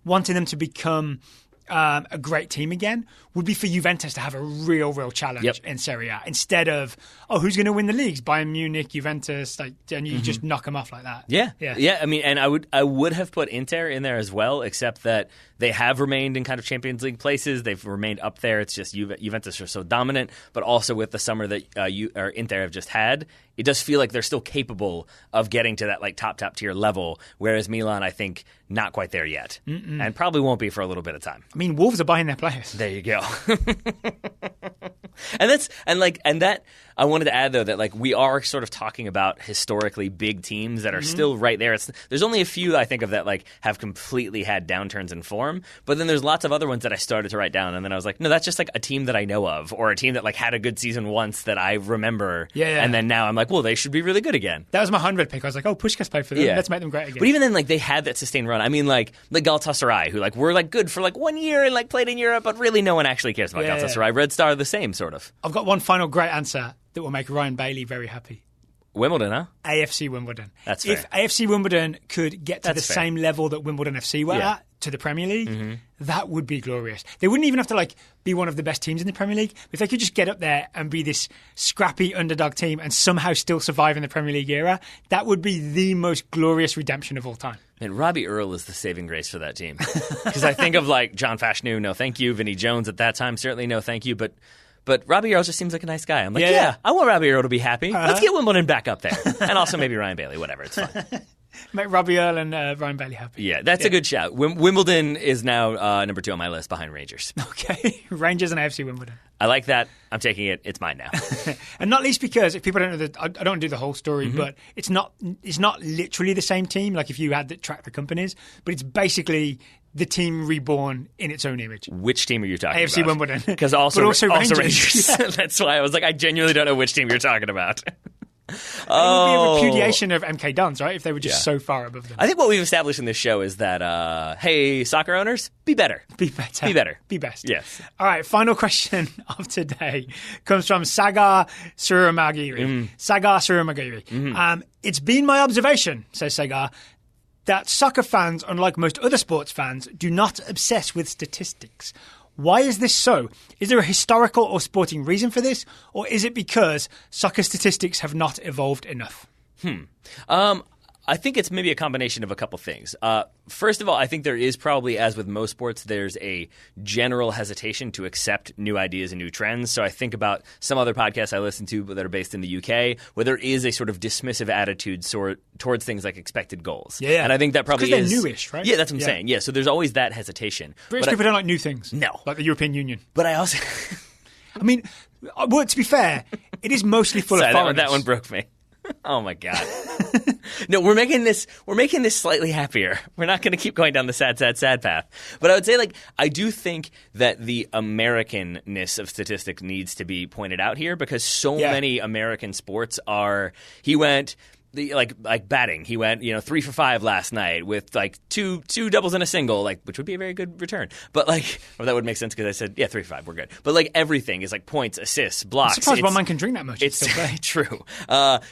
wanting them to become a great team again would be for Juventus to have a real challenge in Serie A instead of who's going to win the leagues? Bayern Munich, Juventus, and you just knock them off like that. Yeah. I mean, and I would have put Inter in there as well, except that they have remained in kind of Champions League places. They've remained up there. It's just Juventus are so dominant, but also with the summer that Inter have just had, it does feel like they're still capable of getting to that top tier level. Whereas Milan, I think, not quite there yet, and probably won't be for a little bit of time. I mean, Wolves are buying their players. There you go. And that I wanted to add though that we are sort of talking about historically big teams that are still right there. There's only a few I think of that have completely had downturns in form, but then there's lots of other ones that I started to write down, and then I was like, no, that's just a team that I know of, or a team that had a good season once that I remember. And then now I'm like, well, they should be really good again. That was my 100 pick. I was like, Puskás played for them. Let's make them great again. But even then, they had that sustained run. I mean, Galatasaray, who were good for 1 year and played in Europe, but really no one actually cares about Galatasaray. Red Star, the same sort of. I've got one final great answer that will make Ryan Bailey very happy. Wimbledon, huh? AFC Wimbledon. That's fair. If AFC Wimbledon could get to same level that Wimbledon FC were at to the Premier League, that would be glorious. They wouldn't even have to be one of the best teams in the Premier League. If they could just get up there and be this scrappy underdog team and somehow still survive in the Premier League era, that would be the most glorious redemption of all time. And Robbie Earle is the saving grace for that team. Because I think of John Fashanu, no thank you. Vinnie Jones at that time, certainly no thank you. But Robbie Earle just seems like a nice guy. I'm like, I want Robbie Earle to be happy. Let's get Wimbledon back up there. And also maybe Ryan Bailey, whatever. It's fine. Make Robbie Earle and Ryan Bailey happy. Yeah, that's a good shout. Wimbledon is now number 2 on my list behind Rangers. Okay, Rangers and AFC Wimbledon. I like that. I'm taking it. It's mine now. And not least because if people don't know I don't do the whole story, but it's not literally the same team. If you had to track the companies, but it's basically the team reborn in its own image. Which team are you talking about? AFC Wimbledon. Because also Rangers. Yeah. That's why I was like, I genuinely don't know which team you're talking about. It would be a repudiation of MK Dons, right? If they were just so far above them. I think what we've established in this show is that, hey, soccer owners, be better. Be better. Be better. Be best. Yes. All right, final question of today comes from Sagar Surumagiri. Sagar Surumagiri. It's been my observation, says Sagar, that soccer fans, unlike most other sports fans, do not obsess with statistics. Why is this so? Is there a historical or sporting reason for this? Or is it because soccer statistics have not evolved enough? I think it's maybe a combination of a couple things. First of all, I think there is probably, as with most sports, there's a general hesitation to accept new ideas and new trends. So I think about some other podcasts I listen to that are based in the UK where there is a sort of dismissive attitude towards things like expected goals. Yeah. And I think that probably is... Because they're newish, right? Yeah, that's what I'm saying. Yeah, so there's always that hesitation. British people don't like new things. No. Like the European Union. But I also... I mean, well, to be fair, it is mostly full of foreigners. That one broke me. Oh my God. No, we're making this slightly happier. We're not going to keep going down the sad path. But I would say I do think that the Americanness of statistics needs to be pointed out here because so many American sports he went batting. He went, 3 for 5 last night with two doubles and a single, which would be a very good return. But or that would make sense because I said, 3 for 5, we're good. But everything is points, assists, blocks. I'm surprised one man can drink that much. It's true.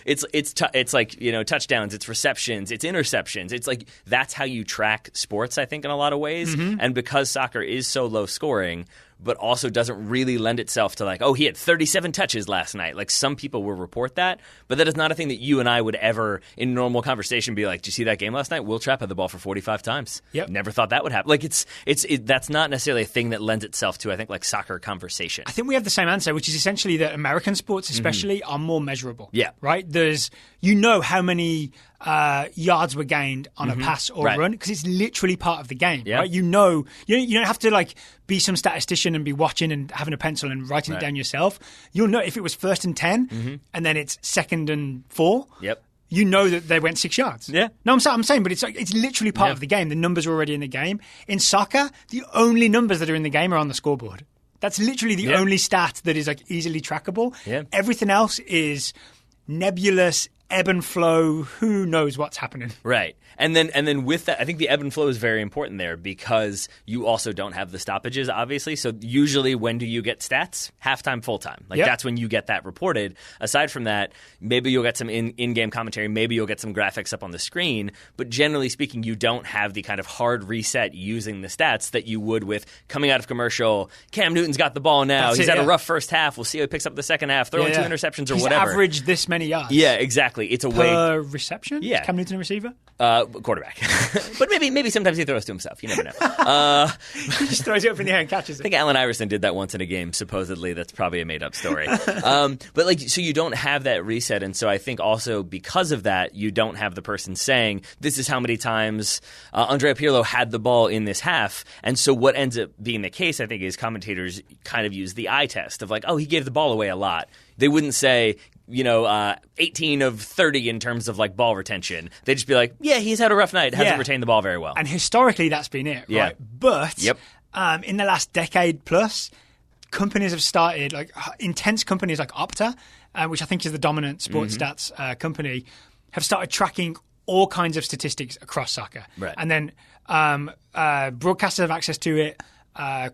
It's touchdowns, it's receptions, it's interceptions. It's that's how you track sports, I think, in a lot of ways. And because soccer is so low scoring, but also doesn't really lend itself to he had 37 touches last night. Some people will report that, but that is not a thing that you and I would ever, in normal conversation, be like, did you see that game last night? Will Trapp had the ball for 45 times. Yep. Never thought that would happen. That's not necessarily a thing that lends itself to, I think, soccer conversation. I think we have the same answer, which is essentially that American sports especially are more measurable. Yeah. Right? There's, how many yards were gained on a pass or a run, because it's literally part of the game, right? You don't have to like be some statistician and be watching and having a pencil and writing it down yourself. You'll know if it was 1st and 10 and then it's 2nd and 4. Yep. You know that they went 6 yards. Yeah. No, I'm saying, but it's literally part of the game. The numbers are already in the game. In soccer, the only numbers that are in the game are on the scoreboard. That's literally the only stat that is like easily trackable. Yeah. Everything else is nebulous, ebb and flow. Who knows what's happening? Right. And then with that, I think the ebb and flow is very important there, because you also don't have the stoppages, obviously. So usually when do you get stats? Halftime, full-time. Like that's when you get that reported. Aside from that, maybe you'll get some in-game commentary. Maybe you'll get some graphics up on the screen. But generally speaking, you don't have the kind of hard reset using the stats that you would with coming out of commercial. Cam Newton's got the ball now. He's had a rough first half. We'll see how he picks up the second half. Throwing 2 interceptions or whatever. He's averaged this many yards. Yeah, exactly. It's a per reception? Yeah. Is Cam Newton a receiver? Quarterback. But maybe sometimes he throws to himself. You never know. He just throws it up in the air and catches it. I think Allen Iverson did that once in a game, supposedly. That's probably a made-up story. But so you don't have that reset, and so I think also because of that, you don't have the person saying, this is how many times Andrea Pirlo had the ball in this half. And so what ends up being the case, I think, is commentators kind of use the eye test of like, oh, he gave the ball away a lot. They wouldn't say, 18 of 30 in terms of like ball retention. They'd just be like, yeah, he's had a rough night, hasn't retained the ball very well. And historically, that's been it, right? But in the last decade plus, companies have started, like intense companies like Opta, which I think is the dominant sports stats company, have started tracking all kinds of statistics across soccer. Right. And then broadcasters have access to it.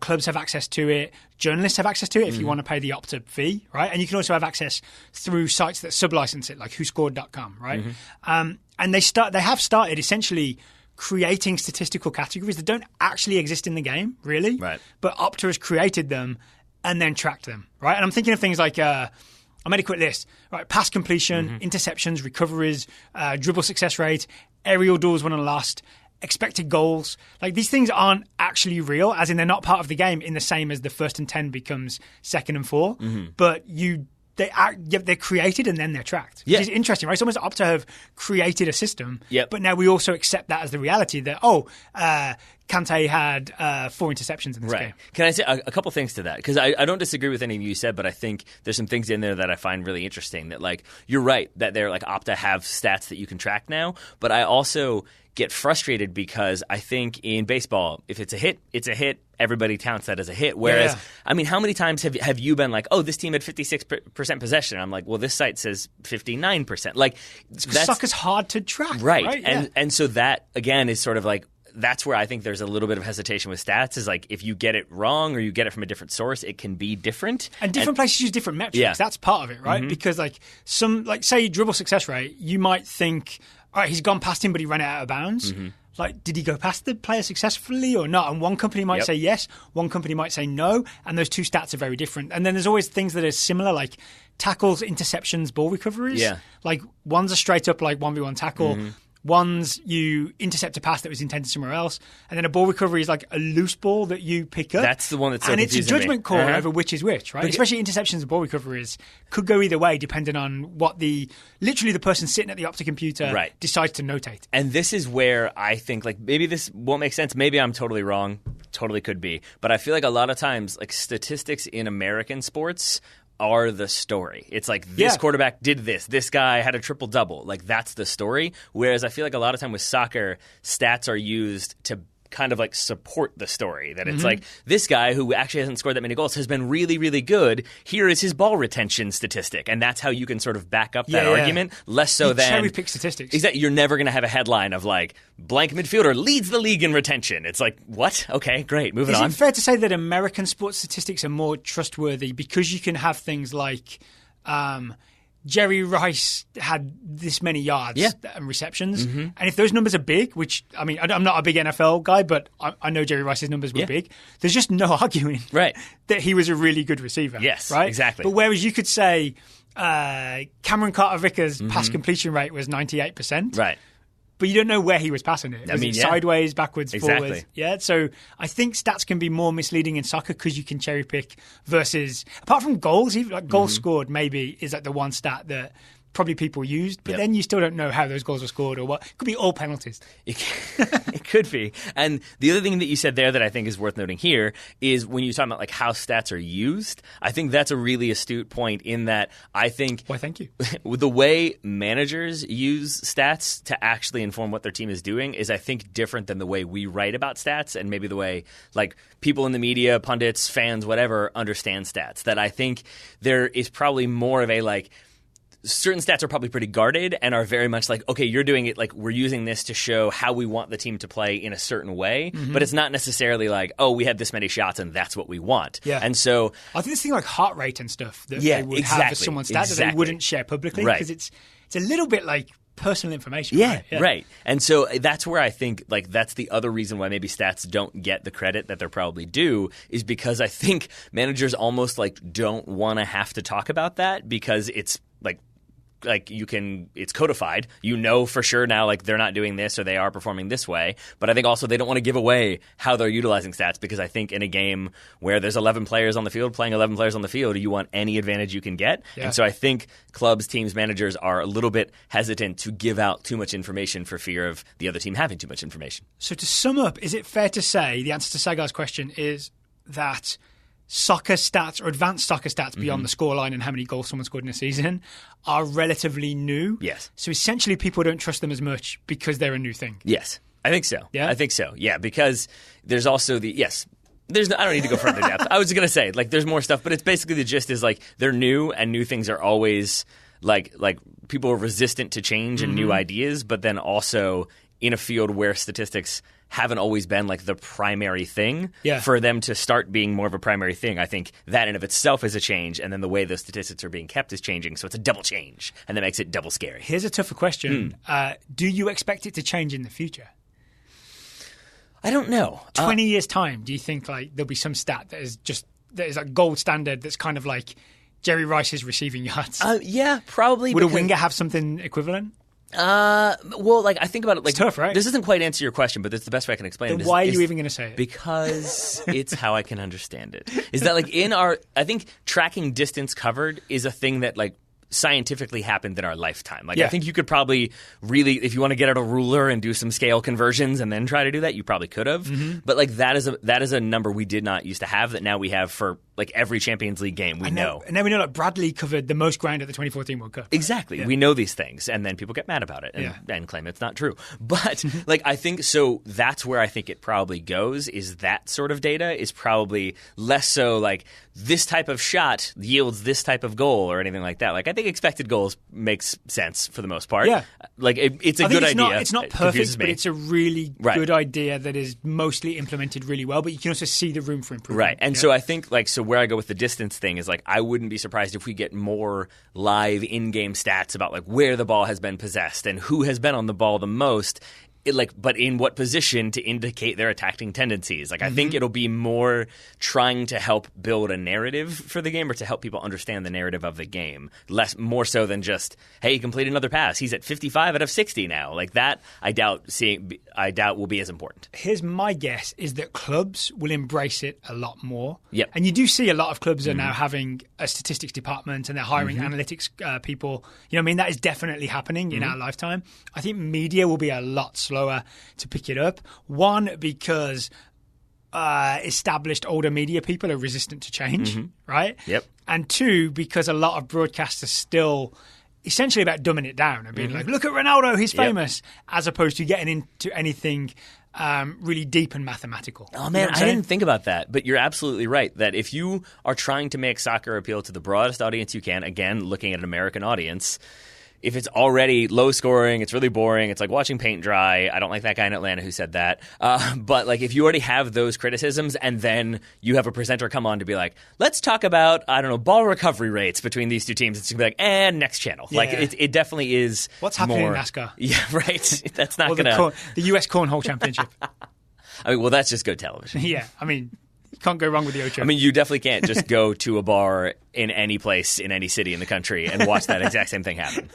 Clubs have access to it. Journalists have access to it if you want to pay the Opta fee, right? And you can also have access through sites that sublicense it, like whoscored.com, right? And they have started essentially creating statistical categories that don't actually exist in the game, really. Right. But Opta has created them and then tracked them, right? And I'm thinking of things like I made a quick list, right? Pass completion, interceptions, recoveries, dribble success rate, aerial duels won and lost, expected goals. Like these things aren't actually real, as in they're not part of the game in the same as the 1st and 10 becomes 2nd and 4. But they're created and then they're tracked. Which is interesting, right? It's almost Opta have created a system, but now we also accept that as the reality that, Kante had 4 interceptions in this game. Can I say a couple things to that? Because I don't disagree with anything you said, but I think there's some things in there that I find really interesting. That like you're right that they're like Opta have stats that you can track now, but I also get frustrated because I think in baseball, if it's a hit, it's a hit. Everybody counts that as a hit. Whereas, I mean, how many times have you been like, oh, this team had 56% possession? And I'm like, well, this site says 59%. Like, soccer's hard to track, right? And so that again is sort of like. That's where I think there's a little bit of hesitation with stats is like if you get it wrong or you get it from a different source, it can be different. And different places use different metrics. Yeah. That's part of it, right? Because like say dribble success rate, you might think, all right, he's gone past him, but he ran it out of bounds. Like, did he go past the player successfully or not? And one company might say yes, one company might say no, and those two stats are very different. And then there's always things that are similar, like tackles, interceptions, ball recoveries. Yeah. Like one's a straight up like 1v1 tackle. One's you intercept a pass that was intended somewhere else, and then a ball recovery is like a loose ball that you pick up. That's the one that's so and it's a judgment call over which is which, right? Because especially interceptions and ball recoveries could go either way depending on what literally the person sitting at the Opta computer decides to notate. And this is where I think like maybe this won't make sense. Maybe I'm totally wrong. Totally could be. But I feel like a lot of times like statistics in American sports are the story. It's like this quarterback did this guy had a triple-double. Like that's the story. Whereas I feel like a lot of time with soccer, stats are used to kind of like support the story. That it's like this guy who actually hasn't scored that many goals has been really, really good. Here is his ball retention statistic. And that's how you can sort of back up that argument. Less so than cherry-pick statistics. Exactly. You're never going to have a headline of like blank midfielder leads the league in retention. It's like, what? Okay, great. Moving on. Is it fair to say that American sports statistics are more trustworthy because you can have things like Jerry Rice had this many yards and receptions. And if those numbers are big, which, I mean, I'm not a big NFL guy, but I know Jerry Rice's numbers were big. There's just no arguing that he was a really good receiver. Yes, right? Exactly. But whereas you could say Cameron Carter-Vickers' pass completion rate was 98%. Right. But you don't know where he was passing it. Was it sideways, backwards, forwards? Yeah. So I think stats can be more misleading in soccer because you can cherry pick versus, apart from goals, even like goals scored maybe is like the one stat that probably people used, but then you still don't know how those goals were scored or what. It could be all penalties. It could be. And the other thing that you said there that I think is worth noting here is when you talk about like how stats are used, I think that's a really astute point in that I think Why, thank you. The way managers use stats to actually inform what their team is doing is, I think, different than the way we write about stats and maybe the way like people in the media, pundits, fans, whatever, understand stats. That I think there is probably more of a like certain stats are probably pretty guarded and are very much like, okay, you're doing it like we're using this to show how we want the team to play in a certain way, but it's not necessarily like, oh, we had this many shots and that's what we want. Yeah. And so I think this thing like heart rate and stuff that they would have as someone's stats that they wouldn't share publicly because it's a little bit like personal information. Right. And so that's where I think like that's the other reason why maybe stats don't get the credit that they're probably due is because I think managers almost like don't want to have to talk about that because it's like you can, it's codified. You know for sure now, like they're not doing this or they are performing this way. But I think also they don't want to give away how they're utilizing stats because I think in a game where there's 11 players on the field, playing 11 players on the field, you want any advantage you can get. Yeah. And so I think clubs, teams, managers are a little bit hesitant to give out too much information for fear of the other team having too much information. So to sum up, is it fair to say the answer to Sagar's question is that soccer stats or advanced soccer stats beyond the scoreline and how many goals someone scored in a season are relatively new? Yes. So essentially people don't trust them as much because they're a new thing? Yes. I think so. Yeah? I think so. Yeah, because there's also the – I don't need to go further depth. I was going to say, like, there's more stuff, but it's basically the gist is, like, they're new and new things are always, like people are resistant to change and new ideas, but then also in a field where statistics – haven't always been like the primary thing for them to start being more of a primary thing. I think that in of itself is a change, and then the way those statistics are being kept is changing, so it's a double change, and that makes it double scary. Here's a tougher question. Do you expect it to change in the future? I don't know. 20 years' time, do you think like there'll be some stat that is like gold standard that's kind of like Jerry Rice's receiving yards? Yeah, probably. Would a winger have something equivalent? Well, like I think about it, like it's tough, right? This doesn't quite answer your question, but it's the best way I can explain it. Then why are you even going to say it? Because it's how I can understand it. Is that like I think tracking distance covered is a thing that like scientifically happened in our lifetime. Like I think you could probably really, if you want to get out a ruler and do some scale conversions and then try to do that, you probably could have. But like that is a number we did not used to have that now we have for like every Champions League game. We know. And then we know that Bradley covered the most ground at the 2014 World Cup. Exactly. Yeah. We know these things, and then people get mad about it and claim it's not true. But like I think so. That's where I think it probably goes. Is that sort of data is probably less so like this type of shot yields this type of goal or anything like that. Like I think expected goals makes sense for the most part. Yeah. Like it's a good idea. It's not perfect, but it's a really good idea that is mostly implemented really well. But you can also see the room for improvement. Right. And so I think like where I go with the distance thing is like I wouldn't be surprised if we get more live in-game stats about like where the ball has been possessed and who has been on the ball the most. But in what position to indicate their attacking tendencies. Like I think it'll be more trying to help build a narrative for the game or to help people understand the narrative of the game. More so than just, hey, he completed another pass. He's at 55 out of 60 now. Like that, I doubt will be as important. Here's my guess is that clubs will embrace it a lot more. Yep. And you do see a lot of clubs are now having a statistics department and they're hiring analytics people. You know what I mean? That is definitely happening in our lifetime. I think media will be a lot slower to pick it up. One, because established older media people are resistant to change, right? Yep. And two, because a lot of broadcasts are still essentially about dumbing it down and being like, look at Ronaldo, he's famous, as opposed to getting into anything really deep and mathematical. Oh, man, I didn't think about that. But you're absolutely right that if you are trying to make soccer appeal to the broadest audience you can, again, looking at an American audience, if it's already low scoring, it's really boring, it's like watching paint dry. I don't like that guy in Atlanta who said that. But like if you already have those criticisms and then you have a presenter come on to be like, let's talk about, I don't know, ball recovery rates between these two teams. It's going to be like, and next channel. Yeah. Like it definitely is. What's happening in NASCAR? Yeah, right. That's not going to. The US Cornhole Championship. I mean, well, that's just good television. Yeah. I mean, you can't go wrong with the Ocho. I mean, you definitely can't just go to a bar in any place, in any city in the country and watch that exact same thing happen.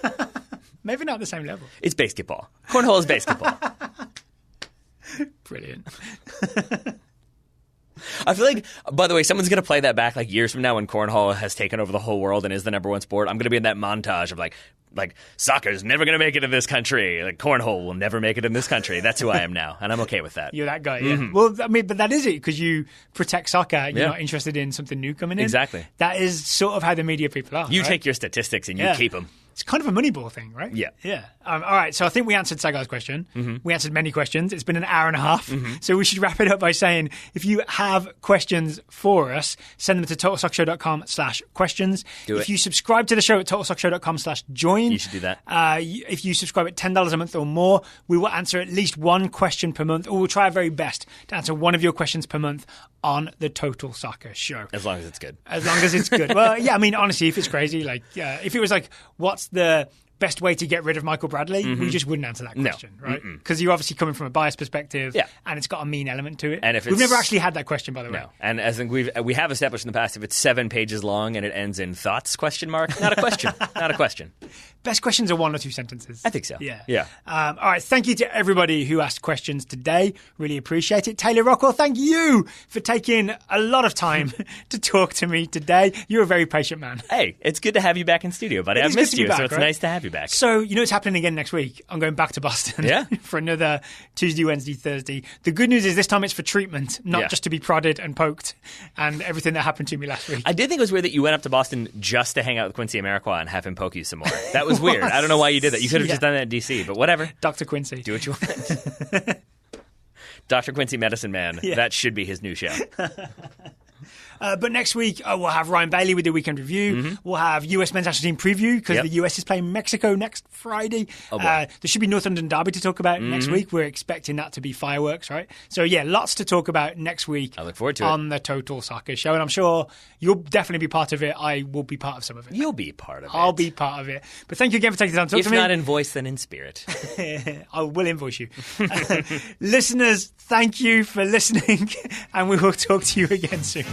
Maybe not at the same level. It's basketball. Cornhole is basketball. Brilliant. I feel like, by the way, someone's going to play that back like years from now when cornhole has taken over the whole world and is the number one sport. I'm going to be in that montage of like soccer's never going to make it in this country. Like cornhole will never make it in this country. That's who I am now, and I'm okay with that. You're that guy, yeah. Mm-hmm. Well, I mean, but that is it, because you protect soccer. You're not interested in something new coming in. Exactly. That is sort of how the media people are. You take your statistics and you keep them. It's kind of a Moneyball thing, right? Yeah. Yeah. All right, so I think we answered Sagar's question. Mm-hmm. We answered many questions. It's been an hour and a half. Mm-hmm. So we should wrap it up by saying, if you have questions for us, send them to totalsoccershow.com/questions. If you subscribe to the show at totalsoccershow.com/join. You should do that. If you subscribe at $10 a month or more, we will answer at least one question per month, or we'll try our very best to answer one of your questions per month on the Total Soccer Show. As long as it's good. As long as it's good. Well, yeah, I mean, honestly, if it's crazy, like, if it was like, what's the best way to get rid of Michael Bradley, we just wouldn't answer that question, right? Because you're obviously coming from a biased perspective, and it's got a mean element to it. And we've never actually had that question, by the way. No. And as I think we have established in the past, if it's 7 pages long and it ends in thoughts, ? Not a question. Not a question. Best questions are 1 or 2 sentences. I think so. Yeah. All right. Thank you to everybody who asked questions today. Really appreciate it. Taylor Rockwell, thank you for taking a lot of time to talk to me today. You're a very patient man. Hey, it's good to have you back in studio, buddy. I've missed you, so it's nice to have you back. So, you know what's happening again next week? I'm going back to Boston for another Tuesday, Wednesday, Thursday. The good news is this time it's for treatment, not just to be prodded and poked and everything that happened to me last week. I did think it was weird that you went up to Boston just to hang out with Quincy Amarikwa and have him poke you some more. That was weird. I don't know why you did that. You could have just done that in D.C., but whatever. Dr. Quincy. Do what you want. Dr. Quincy Medicine Man. Yeah. That should be his new show. But next week, we'll have Ryan Bailey with the weekend review. Mm-hmm. We'll have US men's national team preview because the US is playing Mexico next Friday. There should be North London Derby to talk about next week. We're expecting that to be fireworks, right? So, yeah, lots to talk about next week. I look forward to it. On the Total Soccer Show. And I'm sure you'll definitely be part of it. I will be part of some of it. You'll be part of it. I'll be part of it. But thank you again for taking the time to talk to me. If not in voice, then in spirit. I will invoice you. Listeners, thank you for listening. And we will talk to you again soon.